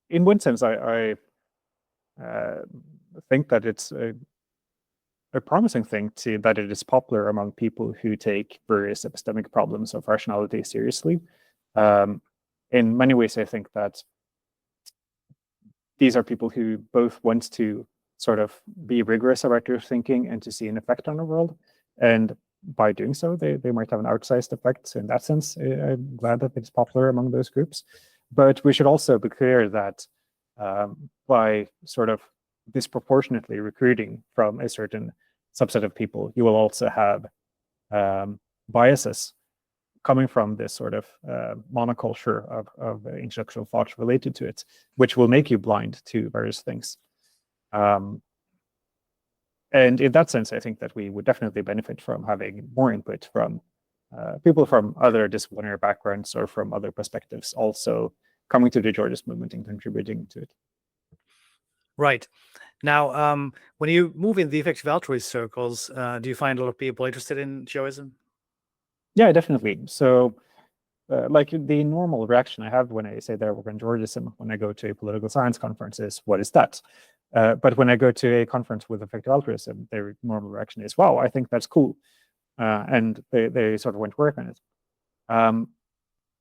In one sense, I think that it's a promising thing that it is popular among people who take various epistemic problems of rationality seriously. In many ways, I think that these are people who both want to sort of be rigorous about their thinking and to see an effect on the world. And by doing so, they might have an outsized effect. So in that sense, I'm glad that it's popular among those groups. But we should also be clear that by sort of disproportionately recruiting from a certain subset of people, you will also have biases coming from this sort of monoculture of intellectual thought related to it, which will make you blind to various things. And in that sense, I think that we would definitely benefit from having more input from people from other disciplinary backgrounds or from other perspectives also coming to the Georgist movement and contributing to it. Right. Now, when you move in the effective altruist circles, do you find a lot of people interested in geoism? Yeah, definitely. So like the normal reaction I have when I say that I work on Georgism, when I go to a political science conference is, what is that? But when I go to a conference with effective altruism, their normal reaction is, wow, I think that's cool. And they sort of went to work on it.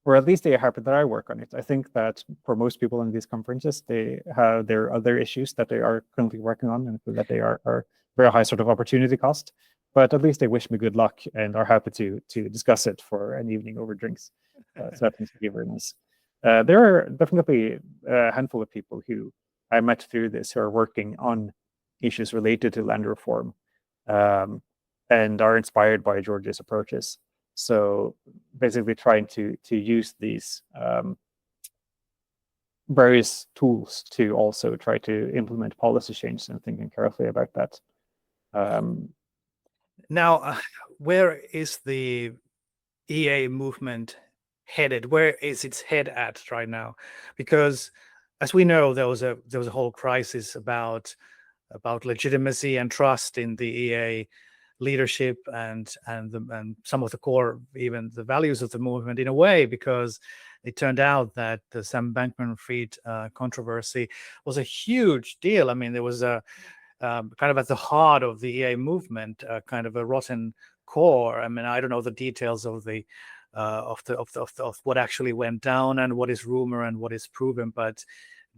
Or at least they are happy that I work on it. I think that for most people in these conferences, they have their other issues that they are currently working on and that they are very high sort of opportunity cost. But at least they wish me good luck and are happy to discuss it for an evening over drinks. So that tends to be very nice. There are definitely a handful of people who I met through this who are working on issues related to land reform and are inspired by George's approaches. So basically trying to use these various tools to also try to implement policy change and thinking carefully about that. Now, where is the EA movement headed? Where is its head at right now? Because as we know, there was a whole crisis about legitimacy and trust in the EA leadership and some of the core, even the values of the movement in a way, because it turned out that the Sam Bankman-Fried controversy was a huge deal. I mean, there was a kind of at the heart of the EA movement, kind of a rotten core. I mean, I don't know the details of the of what actually went down and what is rumor and what is proven, but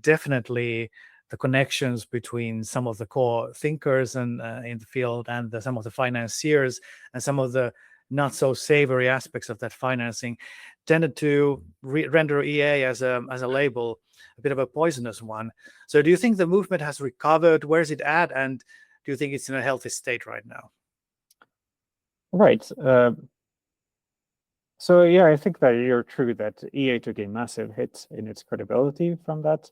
definitely the connections between some of the core thinkers and in the field and some of the financiers and some of the not so savory aspects of that financing tended to render EA as a label a bit of a poisonous one. So do you think the movement has recovered? Where is it at? And do you think it's in a healthy state right now? Right. So yeah, I think that you're true that EA took a massive hit in its credibility from that,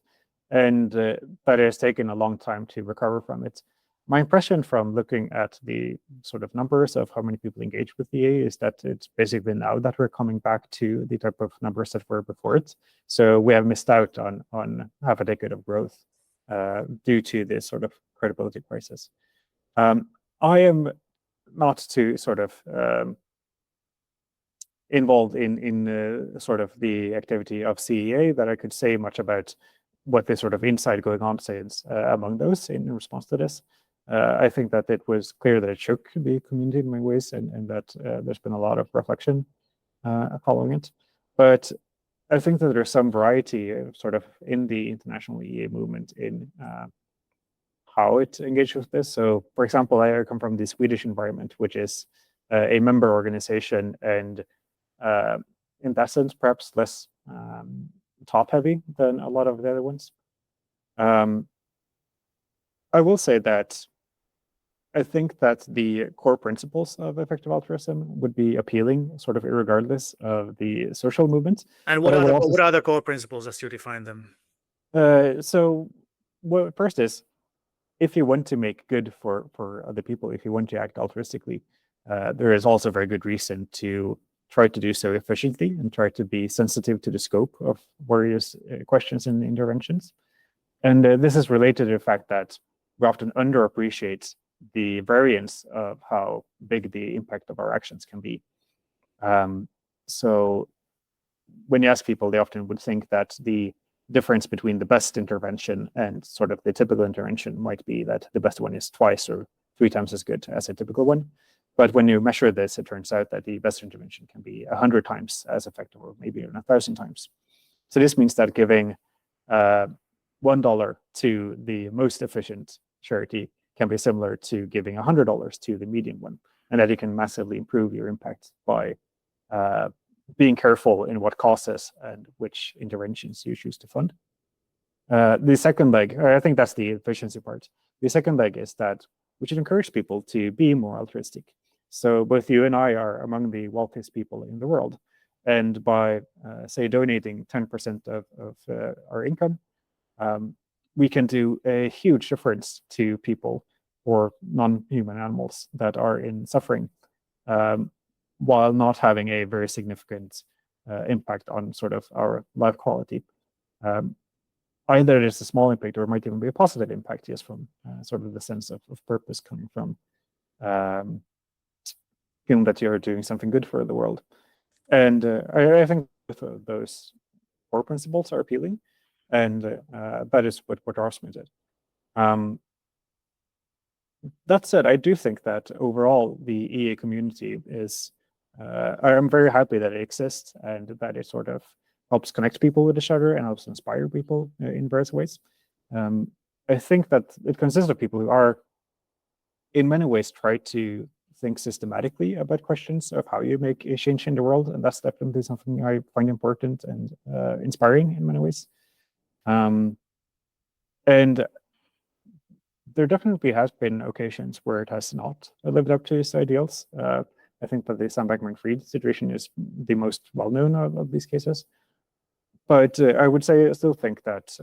and that it has taken a long time to recover from it. My impression from looking at the sort of numbers of how many people engage with EA is that it's basically now that we're coming back to the type of numbers that were before it. So we have missed out on half a decade of growth due to this sort of credibility crisis. I am not to sort of involved in sort of the activity of CEA that I could say much about what the sort of insight going on says among those in response to this. I think that it was clear that it shook the community in many ways and that there's been a lot of reflection following it. But I think that there's some variety sort of in the international EA movement in how it engaged with this. So, for example, I come from the Swedish environment, which is a member organization and in that sense, perhaps less top-heavy than a lot of the other ones. I will say that I think that the core principles of effective altruism would be appealing, sort of irregardless of the social movement. And what are the core principles as you define them? So, what first is, if you want to make good for other people, if you want to act altruistically, there is also very good reason to try to do so efficiently and try to be sensitive to the scope of various questions and interventions. And this is related to the fact that we often underappreciate the variance of how big the impact of our actions can be. So when you ask people, they often would think that the difference between the best intervention and sort of the typical intervention might be that the best one is twice or 3 times as good as a typical one. But when you measure this, it turns out that the best intervention can be 100 times as effective, or maybe even 1,000 times. So this means that giving $1 to the most efficient charity can be similar to giving $100 to the median one, and that you can massively improve your impact by being careful in what causes and which interventions you choose to fund. The second leg, I think that's the efficiency part. The second leg is that we should encourage people to be more altruistic. So both you and I are among the wealthiest people in the world. And by, say, donating 10% of our income, we can do a huge difference to people or non-human animals that are in suffering. while not having a very significant impact on sort of our life quality. Either there's a small impact or it might even be a positive impact, just from sort of the sense of purpose coming from feeling that you're doing something good for the world. And I think those core principles are appealing, and that is what Rosman did. That said, I do think that overall the EA community is, I'm very happy that it exists and that it sort of helps connect people with each other and helps inspire people in various ways. I think that it consists of people who are, in many ways, try to think systematically about questions of how you make a change in the world, and that's definitely something I find important and inspiring in many ways. And there definitely has been occasions where it has not lived up to its ideals. I think that the Sam Bankman-Fried situation is the most well-known of these cases. But I would say I still think that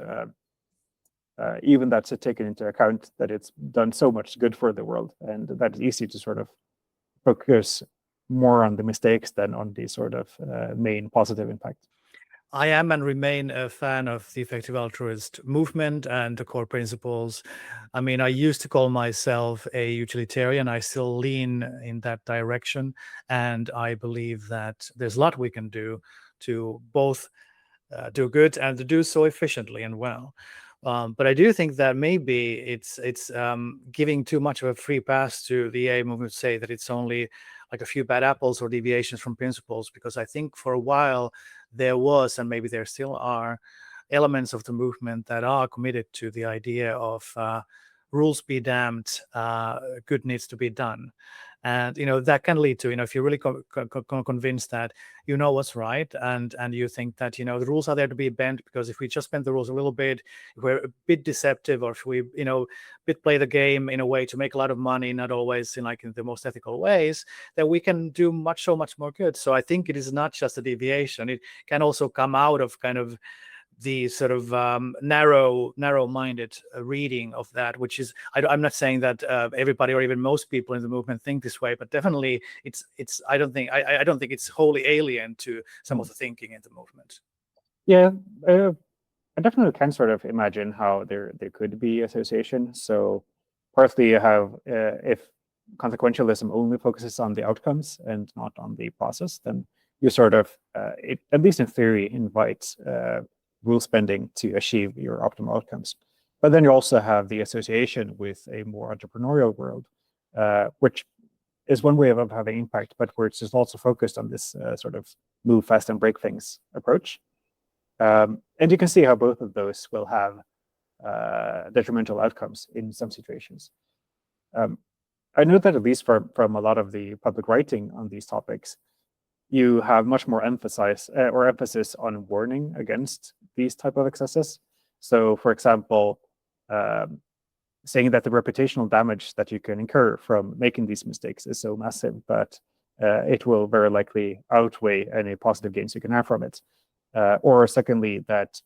even that's taken into account, that it's done so much good for the world, and that it's easy to sort of focus more on the mistakes than on the sort of main positive impact. I am and remain a fan of the effective altruist movement and the core principles. I mean, I used to call myself a utilitarian. I still lean in that direction. And I believe that there's a lot we can do to both do good and to do so efficiently and well. But I do think that maybe it's giving too much of a free pass to the EA movement to say that it's only like a few bad apples or deviations from principles, because I think for a while there was, and maybe there still are, elements of the movement that are committed to the idea of rules be damned, good needs to be done. And that can lead to, if you're really convinced that you know what's right, and you think that the rules are there to be bent, because if we just bend the rules a little bit, if we're a bit deceptive, or if we bit play the game in a way to make a lot of money, not always in the most ethical ways, then we can do so much more good. So I think it is not just a deviation. It can also come out of kind of the sort of narrow-minded reading of that, which is, I'm not saying that everybody or even most people in the movement think this way, but definitely it's I don't think it's wholly alien to some of the thinking in the movement. Yeah, I definitely can sort of imagine how there could be association. So partly you have, if consequentialism only focuses on the outcomes and not on the process, then you sort of, at least in theory, invites rule spending to achieve your optimal outcomes. But then you also have the association with a more entrepreneurial world, which is one way of having impact, but where it's just also focused on this sort of move fast and break things approach. And you can see how both of those will have detrimental outcomes in some situations. I know that at least from a lot of the public writing on these topics, you have much more emphasis on warning against these type of excesses. So, for example, saying that the reputational damage that you can incur from making these mistakes is so massive that it will very likely outweigh any positive gains you can have from it. Or secondly, that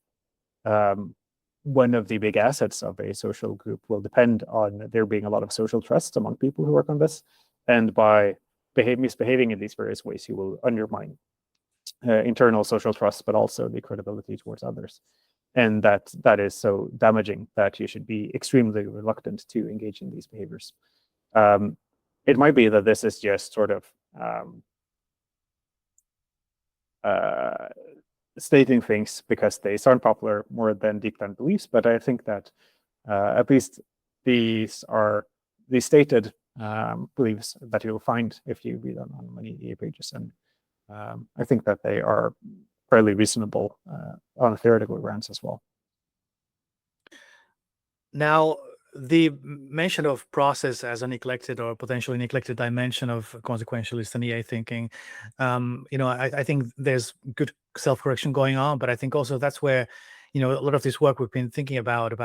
one of the big assets of a social group will depend on there being a lot of social trust among people who work on this. And by misbehaving in these various ways, you will undermine internal social trust, but also the credibility towards others. And that is so damaging that you should be extremely reluctant to engage in these behaviors. It might be that this is just sort of stating things because they sound popular more than deep-down beliefs, but I think that at least these are the stated beliefs that you'll find if you read on many EA pages. And I think that they are fairly reasonable on theoretical grounds as well. Now, the mention of process as a neglected or potentially neglected dimension of consequentialist and EA thinking, I think there's good self-correction going on, but I think also that's where, a lot of this work we've been thinking about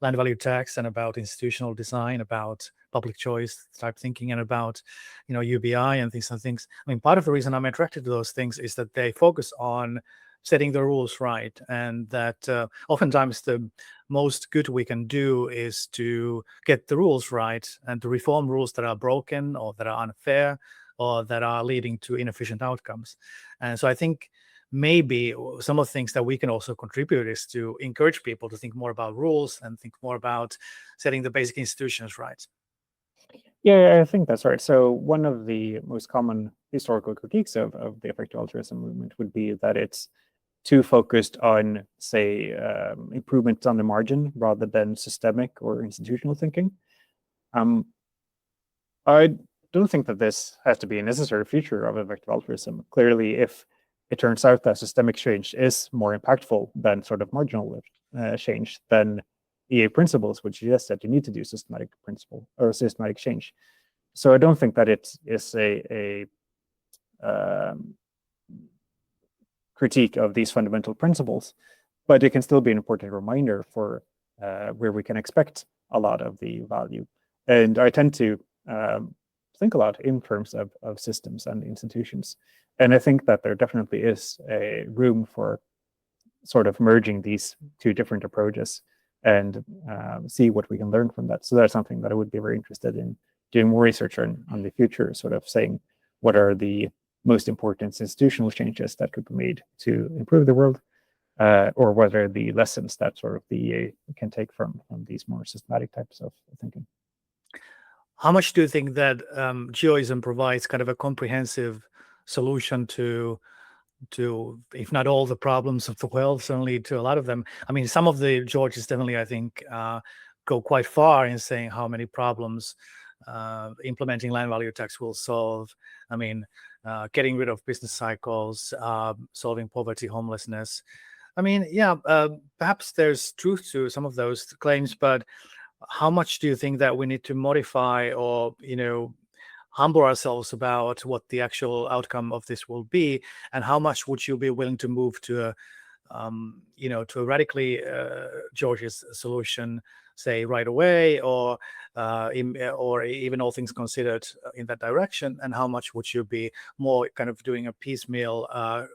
land value tax and about institutional design, about public choice type thinking, and about, UBI and these things. I mean, part of the reason I'm attracted to those things is that they focus on setting the rules right, and that oftentimes the most good we can do is to get the rules right and to reform rules that are broken or that are unfair or that are leading to inefficient outcomes. And so I think maybe some of the things that we can also contribute is to encourage people to think more about rules and think more about setting the basic institutions right. Yeah, I think that's right. So one of the most common historical critiques of the effective altruism movement would be that it's too focused on, say, improvements on the margin rather than systemic or institutional thinking. I don't think that this has to be a necessary feature of effective altruism. Clearly, if it turns out that systemic change is more impactful than sort of marginal change, then EA principles would suggest that you need to do systematic principle or systematic change. So I don't think that it is a critique of these fundamental principles, but it can still be an important reminder for where we can expect a lot of the value. And I tend to think a lot in terms of systems and institutions. And I think that there definitely is a room for sort of merging these two different approaches and see what we can learn from that. So that's something that I would be very interested in doing more research on the future, sort of saying what are the most important institutional changes that could be made to improve the world, or what are the lessons that sort of the EA can take from these more systematic types of thinking. How much do you think that geoism provides kind of a comprehensive solution to, if not all the problems of the world, certainly to a lot of them? I mean, some of the Georgists definitely, I think, go quite far in saying how many problems implementing land value tax will solve. I mean, getting rid of business cycles, solving poverty, homelessness. I mean, yeah, perhaps there's truth to some of those claims, but how much do you think that we need to modify or, humble ourselves about what the actual outcome of this will be? And how much would you be willing to move to a, to a radically Georgist solution, say right away, or even all things considered in that direction? And how much would you be more kind of doing a piecemeal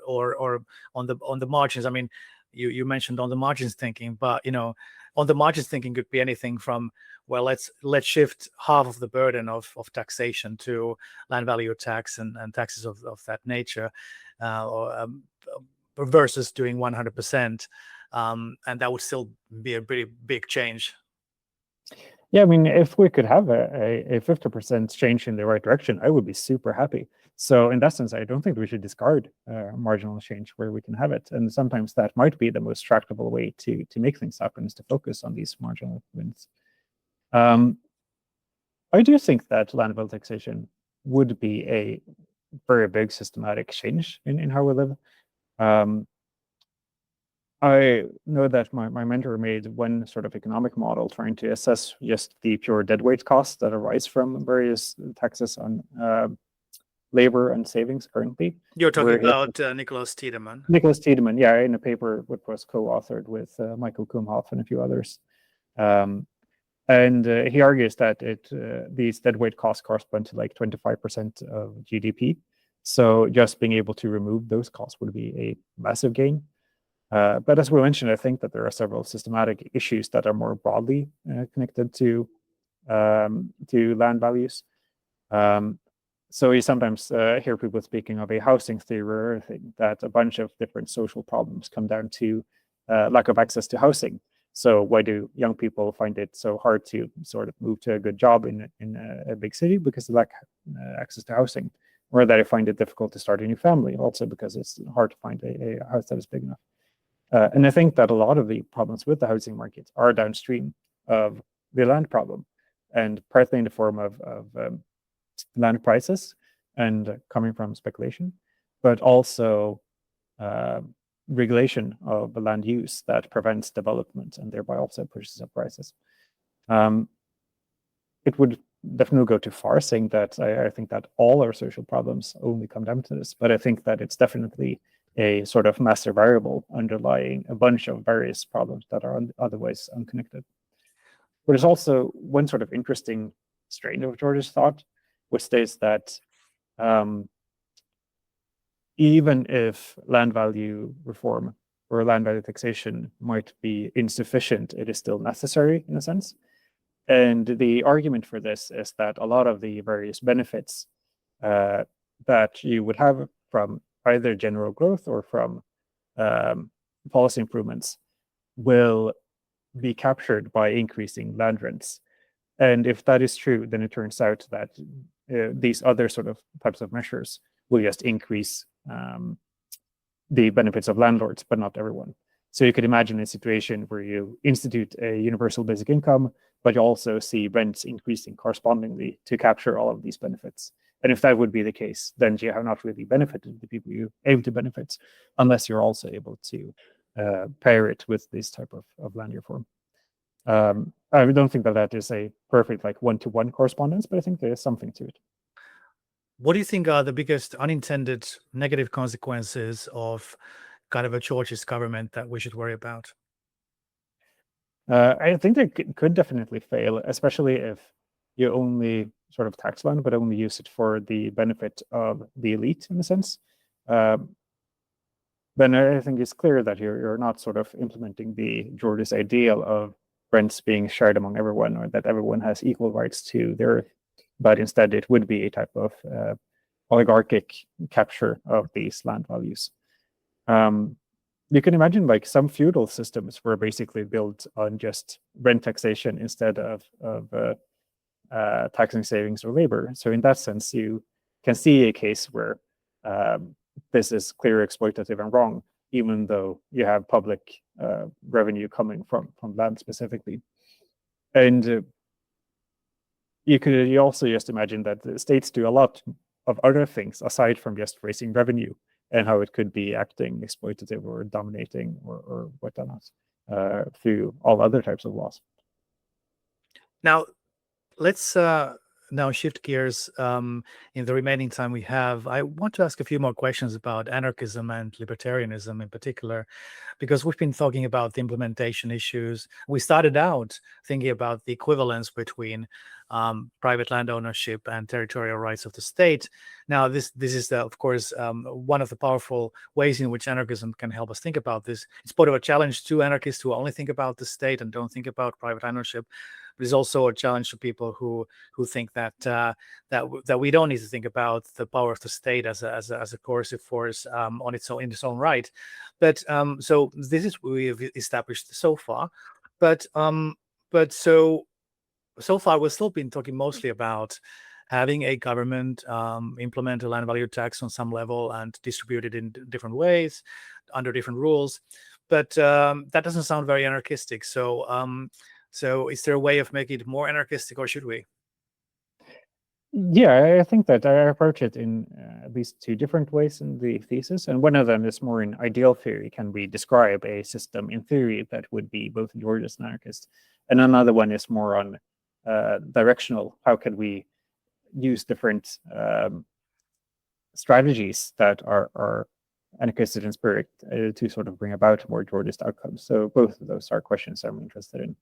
or on the margins? I mean, you mentioned on the margins thinking, but on the margins thinking could be anything from, well, let's shift half of the burden of taxation to land value tax and taxes of that nature, versus doing 100%, and that would still be a pretty big change. Yeah, I mean, if we could have a 50% change in the right direction, I would be super happy. So in that sense, I don't think we should discard marginal change where we can have it. And sometimes that might be the most tractable way to make things happen, is to focus on these marginal wins. I do think that land value taxation would be a very big systematic change in how we live. I know that my mentor made one sort of economic model trying to assess just the pure deadweight costs that arise from various taxes on labor and savings currently. You're talking about Nicholas Tiedemann. Nicholas Tiedemann, yeah, in a paper which was co-authored with Michael Kumhoff and a few others. And he argues that these deadweight costs correspond to like 25% of GDP. So just being able to remove those costs would be a massive gain. But as we mentioned, I think that there are several systematic issues that are more broadly connected to land values. So you sometimes hear people speaking of a housing theory, that a bunch of different social problems come down to lack of access to housing. So why do young people find it so hard to sort of move to a good job in a big city? Because they lack access to housing. Or that they find it difficult to start a new family, also because it's hard to find a house that is big enough. And I think that a lot of the problems with the housing market are downstream of the land problem, and partly in the form of land prices and coming from speculation, but also regulation of the land use that prevents development and thereby also pushes up prices. It would definitely go too far saying that I think that all our social problems only come down to this, but I think that it's definitely a sort of master variable underlying a bunch of various problems that are otherwise unconnected. But there's also one sort of interesting strain of Georgist thought, which states that even if land value reform or land value taxation might be insufficient, it is still necessary in a sense. And the argument for this is that a lot of the various benefits that you would have from either general growth or from policy improvements will be captured by increasing land rents. And if that is true, then it turns out that these other sort of types of measures will just increase the benefits of landlords, but not everyone. So you could imagine a situation where you institute a universal basic income, but you also see rents increasing correspondingly to capture all of these benefits. And if that would be the case, then you have not really benefited the people you aim to benefit, unless you're also able to pair it with this type of land reform. I don't think that that is a perfect like one-to-one correspondence, but I think there is something to it. What do you think are the biggest unintended negative consequences of kind of a Georgist government that we should worry about? I think they could definitely fail, especially if you only sort of tax land, but only use it for the benefit of the elite in a sense. Then I think it's clear that you're not sort of implementing the Georgist ideal of rents being shared among everyone, or that everyone has equal rights to their earth, but instead it would be a type of oligarchic capture of these land values. You can imagine like some feudal systems were basically built on just rent taxation instead of taxing savings or labor. So in that sense, you can see a case where this is clearly exploitative and wrong, even though you have public revenue coming from land specifically. And you also just imagine that the states do a lot of other things aside from just raising revenue, and how it could be acting exploitative or dominating or whatnot through all other types of laws. Now, let's now shift gears. In the remaining time we have, I want to ask a few more questions about anarchism and libertarianism in particular, because we've been talking about the implementation issues. We started out thinking about the equivalence between private land ownership and territorial rights of the state. Now, this is, of course, one of the powerful ways in which anarchism can help us think about this. It's part of a challenge to anarchists who only think about the state and don't think about private ownership. But it's also a challenge to people who think that that we don't need to think about the power of the state as a coercive force on its own in its own right. But so this is what we've established so far. But so far we've still been talking mostly about having a government implement a land value tax on some level and distribute it in different ways under different rules. But that doesn't sound very anarchistic. So is there a way of making it more anarchistic, or should we? Yeah, I think that I approach it in at least two different ways in the thesis. And one of them is more in ideal theory. Can we describe a system in theory that would be both Georgist and anarchist? And another one is more on directional. How can we use different strategies that are anarchistic in spirit to sort of bring about more Georgist outcomes? So both of those are questions I'm interested in.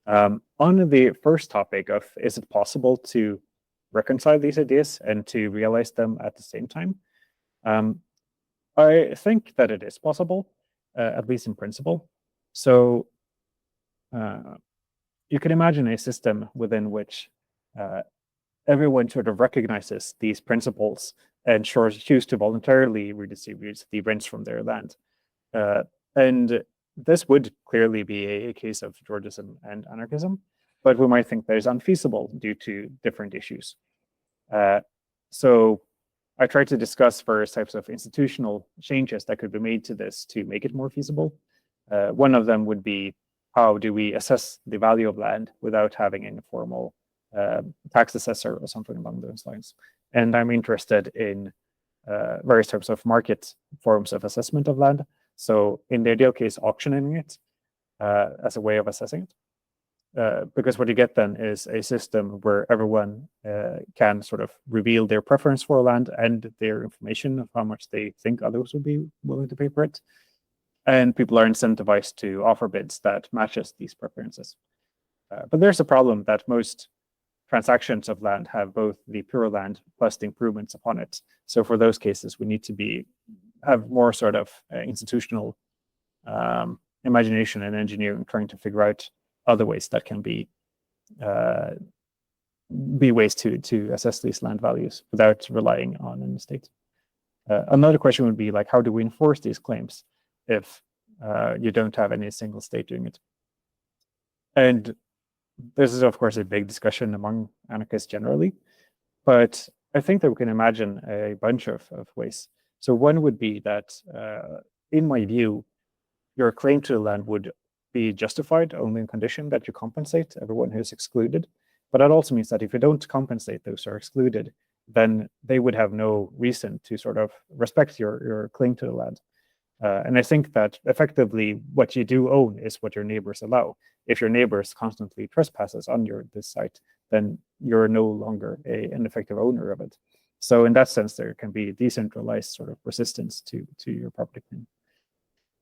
On the first topic of, is it possible to reconcile these ideas and to realize them at the same time? I think that it is possible, at least in principle. So you can imagine a system within which everyone sort of recognizes these principles and choose to voluntarily redistribute the rents from their land. And this would clearly be a case of Georgism and anarchism, but we might think that is unfeasible due to different issues. So I tried to discuss various types of institutional changes that could be made to this to make it more feasible. One of them would be, how do we assess the value of land without having an informal tax assessor or something along those lines? And I'm interested in various types of market forms of assessment of land. So in the ideal case, auctioning it as a way of assessing it. Because what you get then is a system where everyone can sort of reveal their preference for land and their information of how much they think others would be willing to pay for it. And people are incentivized to offer bids that matches these preferences. But there's a problem that most transactions of land have both the pure land plus the improvements upon it. So for those cases, we need to have more sort of institutional imagination and engineering, trying to figure out other ways that can be be ways to assess these land values without relying on an estate. Another question would be like, how do we enforce these claims if you don't have any single state doing it? And this is, of course, a big discussion among anarchists generally, but I think that we can imagine a bunch of ways. So one would be that, in my view, your claim to the land would be justified only on condition that you compensate everyone who's excluded. But that also means that if you don't compensate those who are excluded, then they would have no reason to sort of respect your claim to the land. And I think that effectively what you do own is what your neighbors allow. If your neighbors constantly trespasses on this site, then you're no longer an effective owner of it. So in that sense, there can be decentralized sort of resistance to your property claim.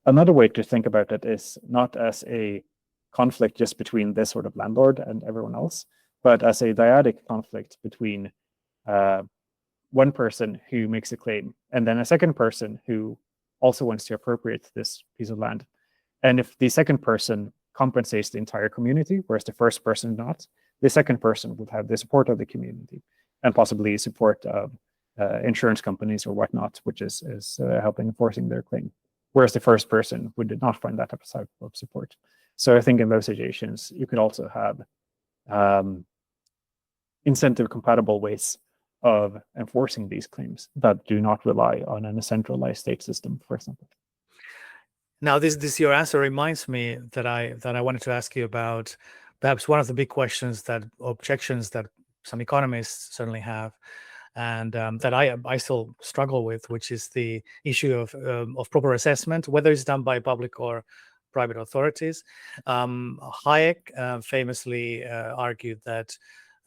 Another way to think about it is not as a conflict just between this sort of landlord and everyone else, but as a dyadic conflict between one person who makes a claim and then a second person who also wants to appropriate this piece of land. And if the second person compensates the entire community, whereas the first person not, the second person would have the support of the community and possibly support of insurance companies or whatnot, which is helping enforcing their claim. Whereas the first person would not find that type of support. So I think in those situations, you could also have incentive compatible ways of enforcing these claims that do not rely on a centralized state system, for example. Now, this your answer reminds me that I wanted to ask you about perhaps one of the big questions objections that some economists certainly have, and that I still struggle with, which is the issue of proper assessment, whether it's done by public or private authorities. Hayek famously argued that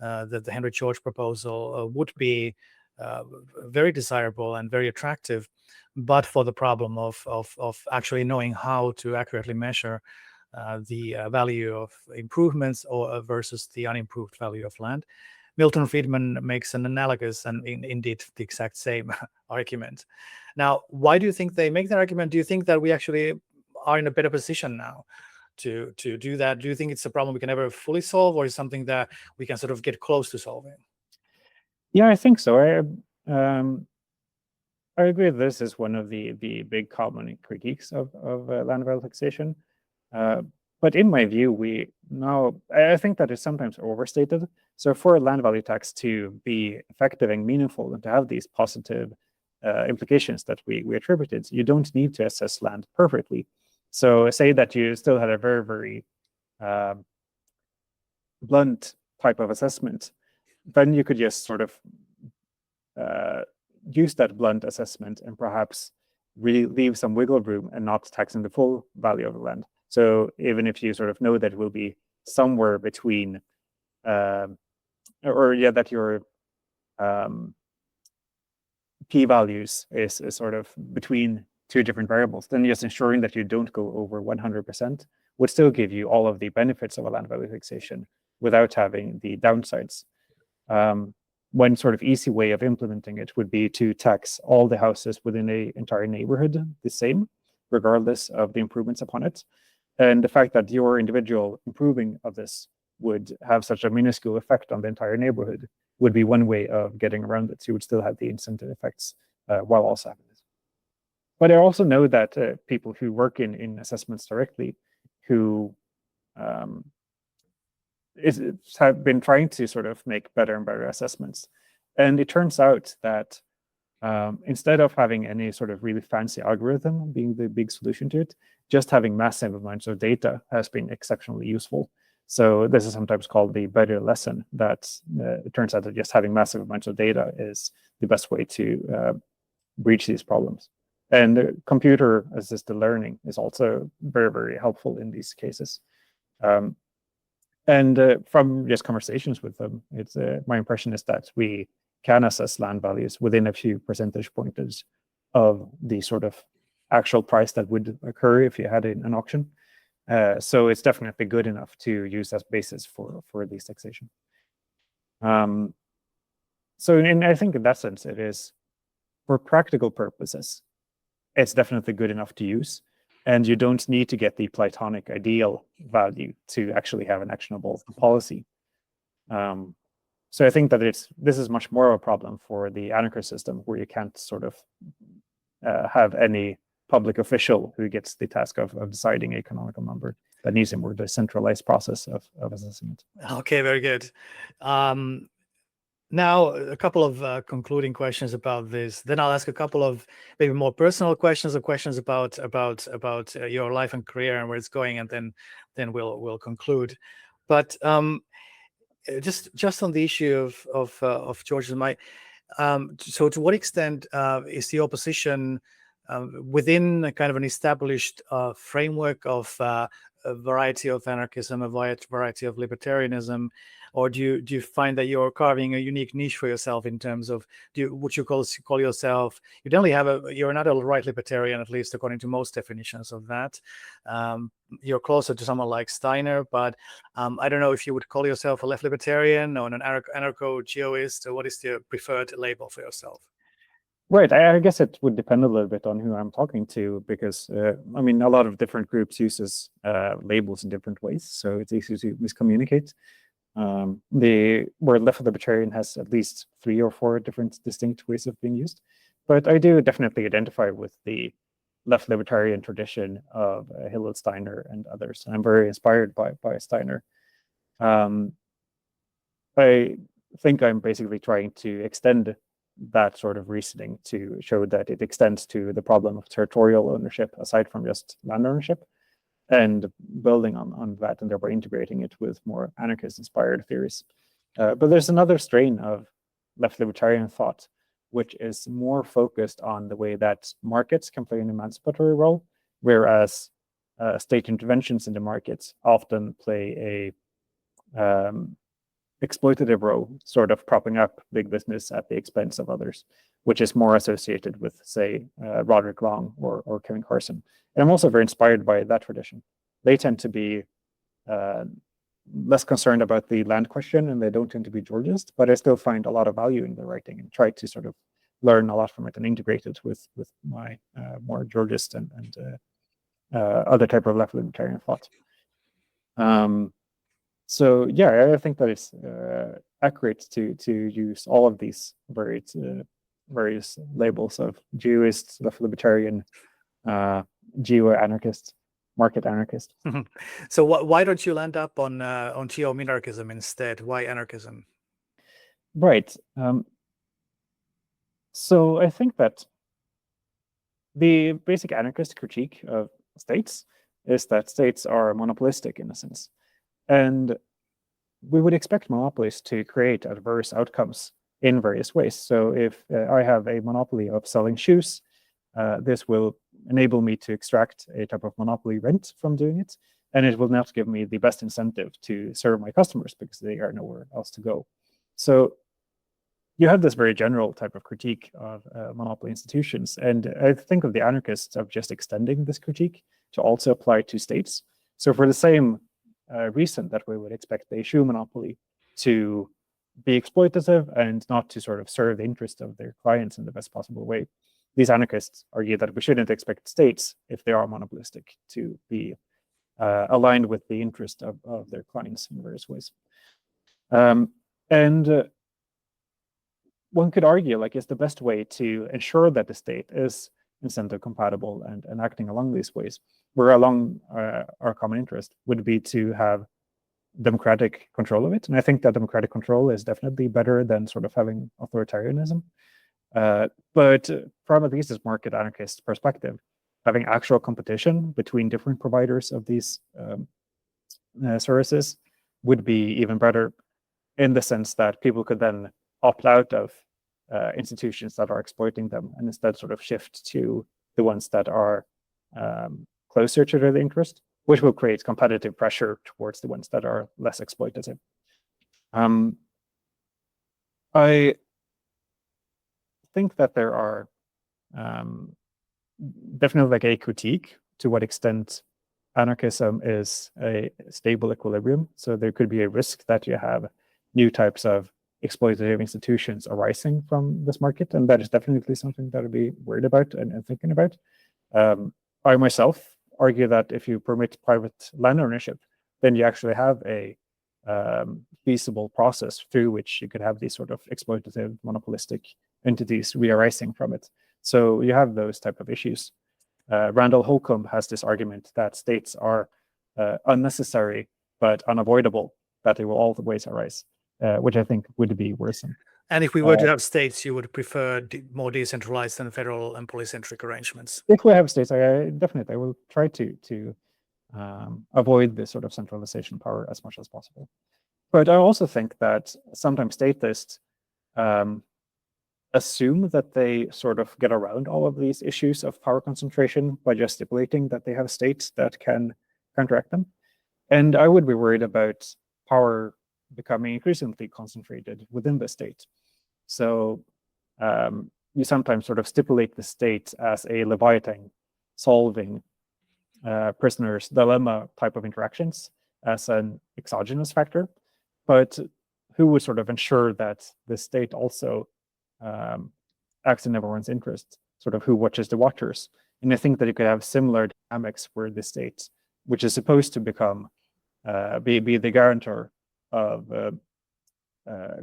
the Henry George proposal would be very desirable and very attractive, but for the problem of actually knowing how to accurately measure the value of improvements versus the unimproved value of land. Milton Friedman makes an analogous and indeed the exact same argument. Now, why do you think they make that argument? Do you think that we actually are in a better position now to do that? Do you think it's a problem we can never fully solve, or is something that we can sort of get close to solving? Yeah, I think so. I agree this is one of the big common critiques of land value taxation. But in my view, I think that is sometimes overstated. So for a land value tax to be effective and meaningful and to have these positive implications that we attributed, you don't need to assess land perfectly. So say that you still had a very, very blunt type of assessment, then you could just sort of use that blunt assessment and perhaps really leave some wiggle room and not taxing the full value of the land. So even if you sort of know that it will be somewhere between, that your p-values is sort of between two different variables, then just ensuring that you don't go over 100% would still give you all of the benefits of a land value taxation without having the downsides. One sort of easy way of implementing it would be to tax all the houses within an entire neighborhood the same, regardless of the improvements upon it. And the fact that your individual improving of this would have such a minuscule effect on the entire neighborhood would be one way of getting around it. So you would still have the incentive effects while also having this. But I also know that people who work in assessments directly, who have been trying to sort of make better and better assessments. And it turns out that instead of having any sort of really fancy algorithm being the big solution to it, just having massive amounts of data has been exceptionally useful. So this is sometimes called the better lesson, that it turns out that just having massive amounts of data is the best way to breach these problems. And computer-assisted learning is also very, very helpful in these cases. And from just conversations with them, it's my impression is that we can assess land values within a few percentage points of the sort of actual price that would occur if you had an auction. So it's definitely good enough to use as basis for these taxation. So I think in that sense, it is, for practical purposes, it's definitely good enough to use. And you don't need to get the Platonic ideal value to actually have an actionable policy. So I think that this is much more of a problem for the anarchist system, where you can't sort of have any public official who gets the task of deciding a canonical number. That needs a more decentralized process of assessing it. Okay, very good. Now, a couple of concluding questions about this. Then I'll ask a couple of maybe more personal questions, or questions about your life and career and where it's going, and then we'll conclude. But just on the issue of Georgism, so to what extent is the opposition within a kind of an established framework of a variety of anarchism, a variety of libertarianism, or do you find that you're carving a unique niche for yourself in terms of would you call yourself, you definitely you're an adult right libertarian, at least according to most definitions of that. You're closer to someone like Steiner, but I don't know if you would call yourself a left libertarian or an anarcho-geoist, or what is the preferred label for yourself? Right. I guess it would depend a little bit on who I'm talking to, because I mean, a lot of different groups uses labels in different ways, so it's easy to miscommunicate. The word left libertarian has at least 3 or 4 different distinct ways of being used, but I do definitely identify with the left libertarian tradition of Hillel Steiner and others. I'm very inspired by Steiner. I think I'm basically trying to extend that sort of reasoning to show that it extends to the problem of territorial ownership aside from just land ownership, and building on that, and thereby integrating it with more anarchist-inspired theories. But there's another strain of left libertarian thought, which is more focused on the way that markets can play an emancipatory role, whereas state interventions in the markets often play a exploitative role, sort of propping up big business at the expense of others, which is more associated with, say, Roderick Long or Kevin Carson. And I'm also very inspired by that tradition. They tend to be less concerned about the land question, and they don't tend to be Georgist, but I still find a lot of value in their writing and try to sort of learn a lot from it and integrate it with my more Georgist and other type of left libertarian thought. So yeah, I think that it's accurate to use all of these various labels of geoist, left libertarian, geo-anarchist, market anarchist. So why don't you land up on geo-minarchism instead? Why anarchism? Right. So I think that the basic anarchist critique of states is that states are monopolistic in a sense. And we would expect monopolies to create adverse outcomes in various ways. So if I have a monopoly of selling shoes, this will enable me to extract a type of monopoly rent from doing it, and it will not give me the best incentive to serve my customers because they are nowhere else to go. So you have this very general type of critique of monopoly institutions, and I think of the anarchists of just extending this critique to also apply to states. So for the same reason that we would expect a shoe monopoly to be exploitative and not to sort of serve the interest of their clients in the best possible way, these anarchists argue that we shouldn't expect states, if they are monopolistic, to be aligned with the interest of their clients in various ways. And one could argue, like, is the best way to ensure that the state is incentive compatible and acting along these ways, where along our common interest would be to have democratic control of it. And I think that democratic control is definitely better than sort of having authoritarianism. But from at least this market anarchist perspective, having actual competition between different providers of these services would be even better, in the sense that people could then opt out of institutions that are exploiting them and instead sort of shift to the ones that are closer to their interest, which will create competitive pressure towards the ones that are less exploitative. I think that there are definitely like a critique to what extent anarchism is a stable equilibrium. So there could be a risk that you have new types of exploitative institutions arising from this market, and that is definitely something that I'd be worried about and thinking about. I myself argue that if you permit private land ownership, then you actually have a feasible process through which you could have these sort of exploitative monopolistic entities re-arising from it. So you have those type of issues. Randall Holcomb has this argument that states are unnecessary but unavoidable, that they will always arise, which I think would be worrisome. And if we were to have states, you would prefer more decentralized than federal and polycentric arrangements? If we have states, I definitely will try to avoid this sort of centralization power as much as possible. But I also think that sometimes statists assume that they sort of get around all of these issues of power concentration by just stipulating that they have states that can counteract them. And I would be worried about power becoming increasingly concentrated within the state. So you sometimes sort of stipulate the state as a Leviathan solving prisoner's dilemma type of interactions as an exogenous factor. But who would sort of ensure that the state also acts in everyone's interest, sort of who watches the watchers? And I think that you could have similar dynamics where the state, which is supposed to become, be the guarantor of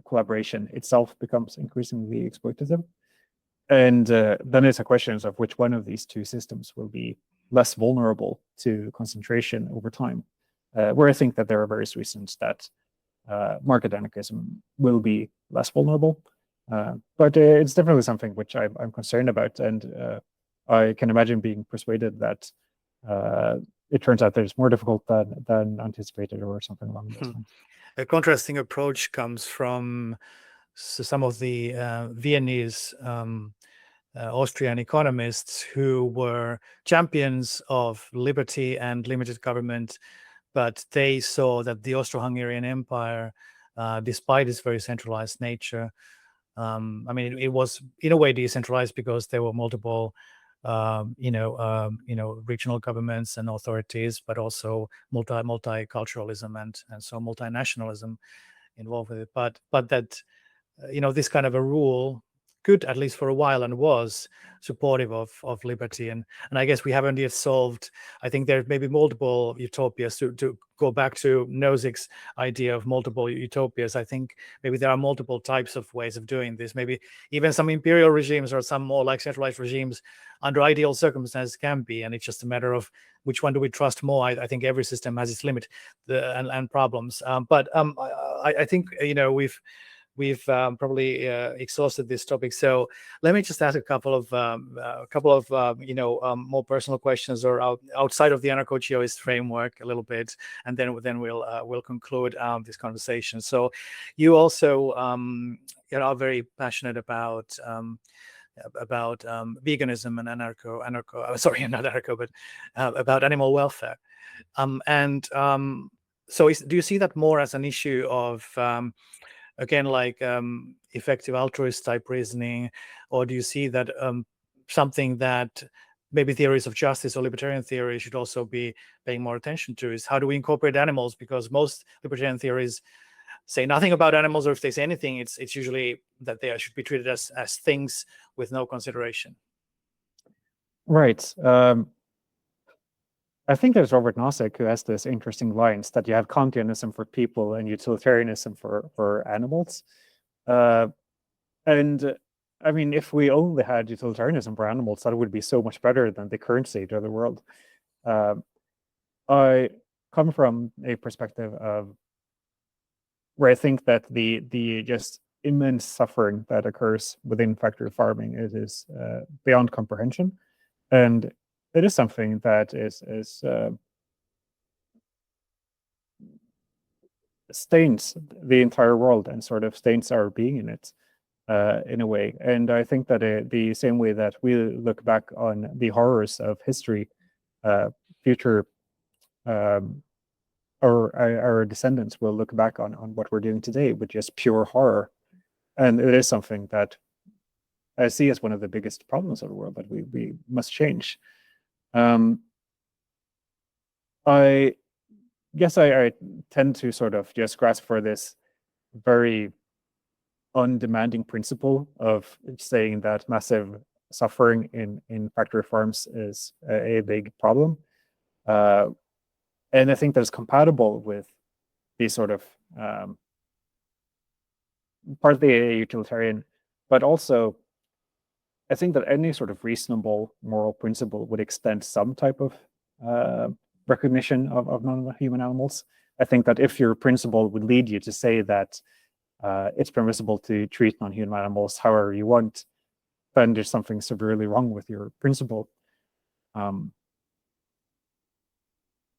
collaboration itself, becomes increasingly exploitative. And then it's a question of which one of these two systems will be less vulnerable to concentration over time, where I think that there are various reasons that market anarchism will be less vulnerable. But it's definitely something which I'm concerned about, and I can imagine being persuaded that it turns out that it's more difficult than anticipated, or something along those lines. A contrasting approach comes from some of the Viennese Austrian economists who were champions of liberty and limited government, but they saw that the Austro-Hungarian Empire, despite its very centralized nature, I mean, it was in a way decentralized because there were multiple, regional governments and authorities, but also multiculturalism and so multinationalism involved with it. But that, this kind of a rule could, at least for a while, and was supportive of liberty. And I guess we haven't yet solved, I think there may be multiple utopias. To go back to Nozick's idea of multiple utopias, I think maybe there are multiple types of ways of doing this. Maybe even some imperial regimes or some more like centralized regimes under ideal circumstances can be, and it's just a matter of which one do we trust more. I think every system has its limit and problems. But I think, we've probably exhausted this topic. So let me just ask a couple of more personal questions, or outside of the anarcho-geoist framework a little bit, and then we'll conclude this conversation. So you also are very passionate about veganism and about animal welfare, so do you see that more as an issue of again, like effective altruist type reasoning, or do you see that something that maybe theories of justice or libertarian theory should also be paying more attention to is how do we incorporate animals? Because most libertarian theories say nothing about animals, or if they say anything, it's usually that they should be treated as things with no consideration. Right. I think there's Robert Nozick who has this interesting lines that you have Kantianism for people and utilitarianism for animals. And I mean, if we only had utilitarianism for animals, that would be so much better than the current state of the world. I come from a perspective of where I think that the just immense suffering that occurs within factory farming is beyond comprehension, and it is something that stains the entire world and sort of stains our being in it in a way. And I think that the same way that we look back on the horrors of history, future or our descendants will look back on what we're doing today with just pure horror. And it is something that I see as one of the biggest problems of the world that we must change. I guess I tend to sort of just grasp for this very undemanding principle of saying that massive suffering in factory farms is a big problem. And I think that is compatible with the sort of partly a utilitarian, but also I think that any sort of reasonable moral principle would extend some type of recognition of non-human animals. I think that if your principle would lead you to say that it's permissible to treat non-human animals however you want, then there's something severely wrong with your principle.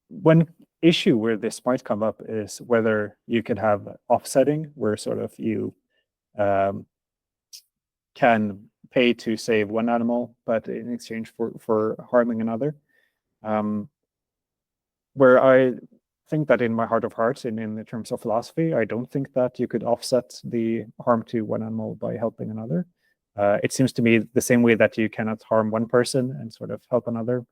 One issue where this might come up is whether you can have offsetting, where sort of you can pay to save one animal, but in exchange for harming another. Where I think that in my heart of hearts, in the terms of philosophy, I don't think that you could offset the harm to one animal by helping another. It seems to me the same way that you cannot harm one person and sort of help another.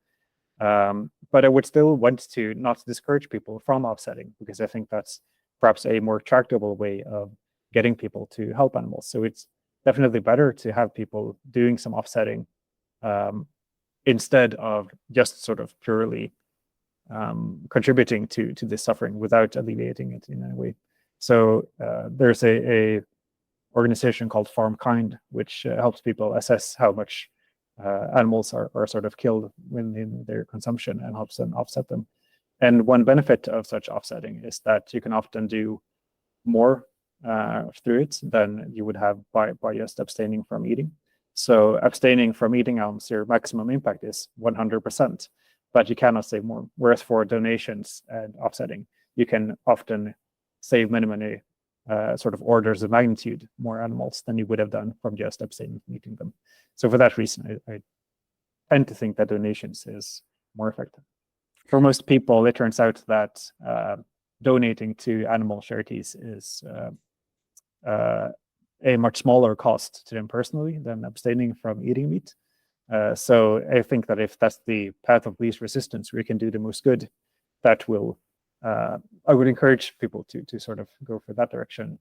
But I would still want to not discourage people from offsetting, because I think that's perhaps a more tractable way of getting people to help animals. So it's definitely better to have people doing some offsetting instead of just sort of purely contributing to this suffering without alleviating it in any way. So there's a organization called FarmKind, which helps people assess how much animals are sort of killed in their consumption and helps them offset them. And one benefit of such offsetting is that you can often do more through it than you would have by just abstaining from eating. So abstaining from eating animals, your maximum impact is 100%, but you cannot save more. Whereas for donations and offsetting, you can often save many sort of orders of magnitude more animals than you would have done from just abstaining from eating them. So for that reason, I tend to think that donations is more effective. For most people, it turns out that donating to animal charities is a much smaller cost to them personally than abstaining from eating meat. So I think that if that's the path of least resistance, we can do the most good, that will, I would encourage people to sort of go for that direction,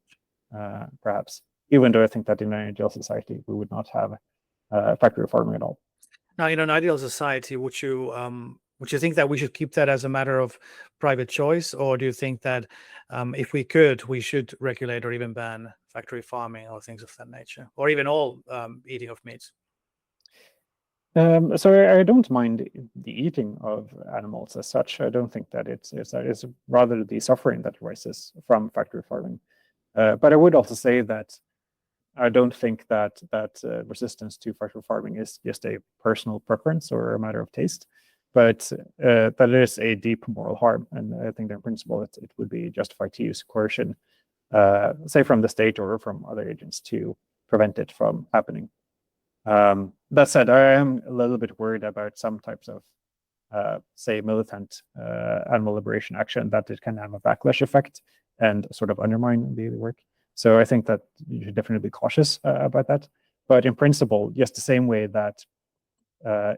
perhaps, even though I think that in an ideal society, we would not have factory farming at all. Now, in an ideal society, would you think that we should keep that as a matter of private choice, or do you think that if we could, we should regulate or even ban factory farming or things of that nature, or even all eating of meat? So I don't mind the eating of animals as such. I don't think that it's rather the suffering that arises from factory farming. But I would also say that I don't think that resistance to factory farming is just a personal preference or a matter of taste, but that it is a deep moral harm. And I think that in principle, it would be justified to use coercion, say from the state or from other agents, to prevent it from happening. That said, I am a little bit worried about some types of, say, militant animal liberation action, that it can have a backlash effect and sort of undermine the work. So I think that you should definitely be cautious about that. But in principle, just the same way that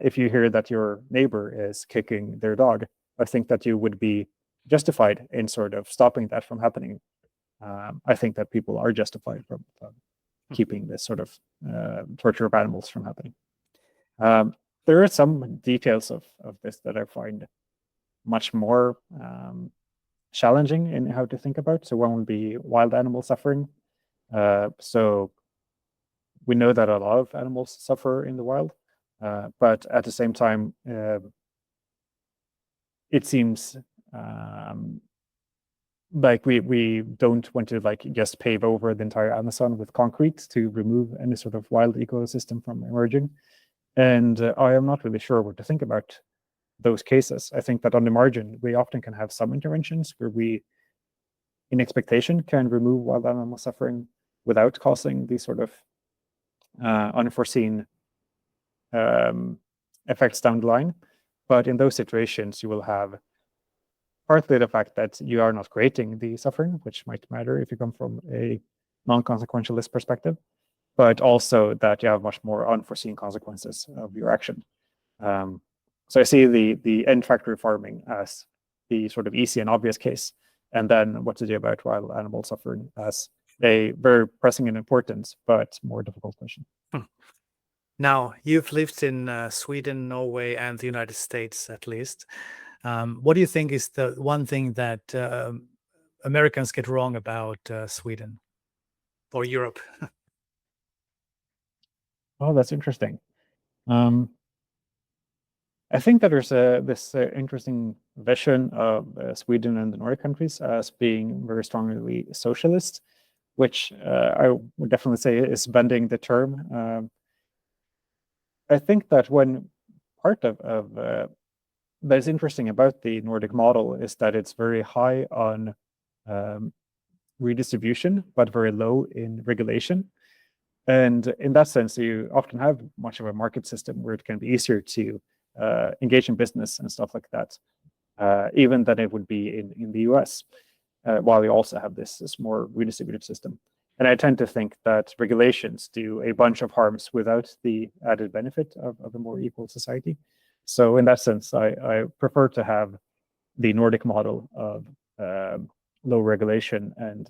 if you hear that your neighbor is kicking their dog, I think that you would be justified in sort of stopping that from happening. I think that people are justified from keeping this sort of torture of animals from happening. There are some details of this that I find much more challenging in how to think about. So one would be wild animal suffering. So we know that a lot of animals suffer in the wild, but at the same time, it seems like we don't want to just pave over the entire Amazon with concrete to remove any sort of wild ecosystem from emerging. And I am not really sure what to think about those cases. I think that on the margin, we often can have some interventions where we, in expectation, can remove wild animal suffering without causing these sort of unforeseen effects down the line. But in those situations, you will have partly the fact that you are not creating the suffering, which might matter if you come from a non-consequentialist perspective, but also that you have much more unforeseen consequences of your action. So I see the end factory farming as the sort of easy and obvious case, and then what to do about wild animal suffering as a very pressing and important, but more difficult question. Now, you've lived in Sweden, Norway, and the United States, at least. What do you think is the one thing that Americans get wrong about Sweden or Europe? Oh, that's interesting. I think that there's this interesting vision of Sweden and the Nordic countries as being very strongly socialist, which I would definitely say is bending the term. I think that when part of that is interesting about the Nordic model is that it's very high on redistribution, but very low in regulation. And in that sense, you often have much of a market system where it can be easier to engage in business and stuff like that, even than it would be in the US, while you also have this more redistributed system. And I tend to think that regulations do a bunch of harms without the added benefit of a more equal society. So in that sense, I prefer to have the Nordic model of low regulation and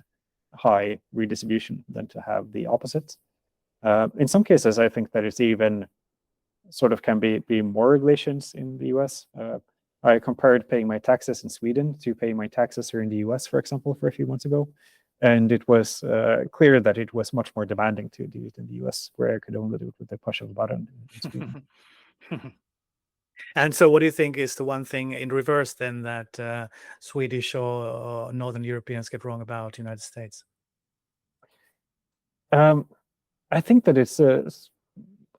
high redistribution than to have the opposite. In some cases, I think that it's even sort of can be more regulations in the US. I compared paying my taxes in Sweden to paying my taxes here in the US, for example, for a few months ago. And it was clear that it was much more demanding to do it in the US, where I could only do it with the push of a button in Sweden. And so what do you think is the one thing in reverse then that Swedish or Northern Europeans get wrong about the United States? I think that it's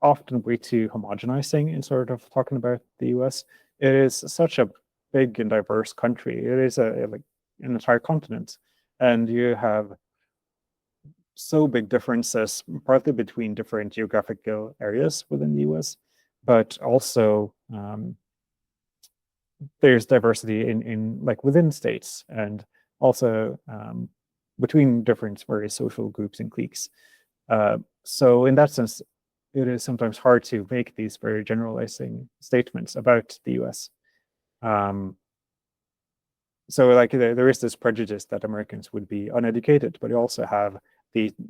often way too homogenizing in sort of talking about the US. It is such a big and diverse country. It is like an entire continent, and you have so big differences, partly between different geographical areas within the US, but also there's diversity in like within states, and also between different various social groups and cliques. So in that sense, it is sometimes hard to make these very generalizing statements about the US. So like there is this prejudice that Americans would be uneducated, but you also have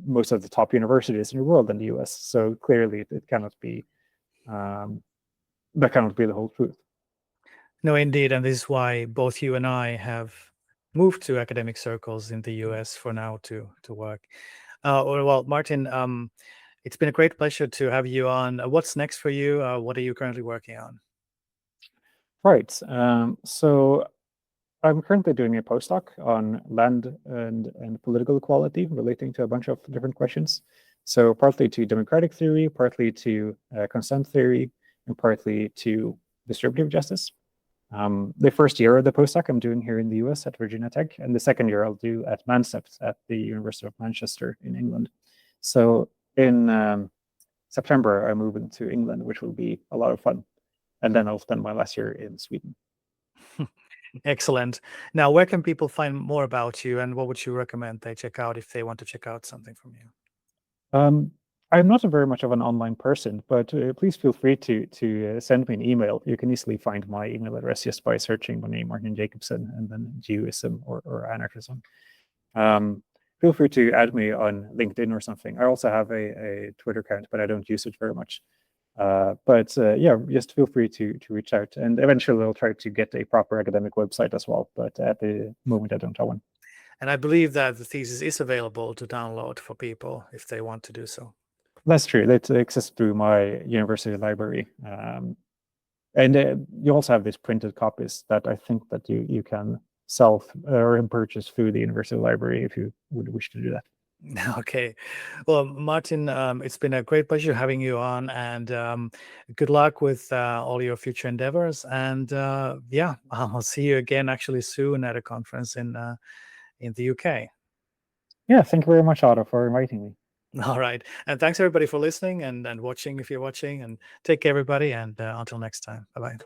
most of the top universities in the world in the US. So clearly it cannot be, that cannot be the whole truth. No, indeed. And this is why both you and I have moved to academic circles in the US for now to work. Well, Martin, it's been a great pleasure to have you on. What's next for you? What are you currently working on? Right. So I'm currently doing a postdoc on land and political equality relating to a bunch of different questions. So partly to democratic theory, partly to consent theory, and partly to distributive justice. The first year of the postdoc I'm doing here in the US at Virginia Tech, and the second year I'll do at Mansept at the University of Manchester in England. So in September, I move into England, which will be a lot of fun. And then I'll spend my last year in Sweden. Excellent. Now, where can people find more about you, and what would you recommend they check out if they want to check out something from you? I'm not very much of an online person, but please feel free to send me an email. You can easily find my email address just by searching my name, Martin Jacobson, and then geoism or anarchism. Feel free to add me on LinkedIn or something. I also have a Twitter account, but I don't use it very much. Yeah, just feel free to reach out, and eventually I'll try to get a proper academic website as well. But at the moment, I don't have one. And I believe that the thesis is available to download for people if they want to do so. That's true. It exists through my university library. And you also have these printed copies that I think that you can sell or purchase through the university library if you would wish to do that. Okay. Well, Martin, it's been a great pleasure having you on, and good luck with all your future endeavors. And yeah, I'll see you again actually soon at a conference in the UK. Yeah, thank you very much, Otto, for inviting me. All right. And thanks everybody for listening and watching if you're watching. And take care, everybody. And until next time. Bye-bye.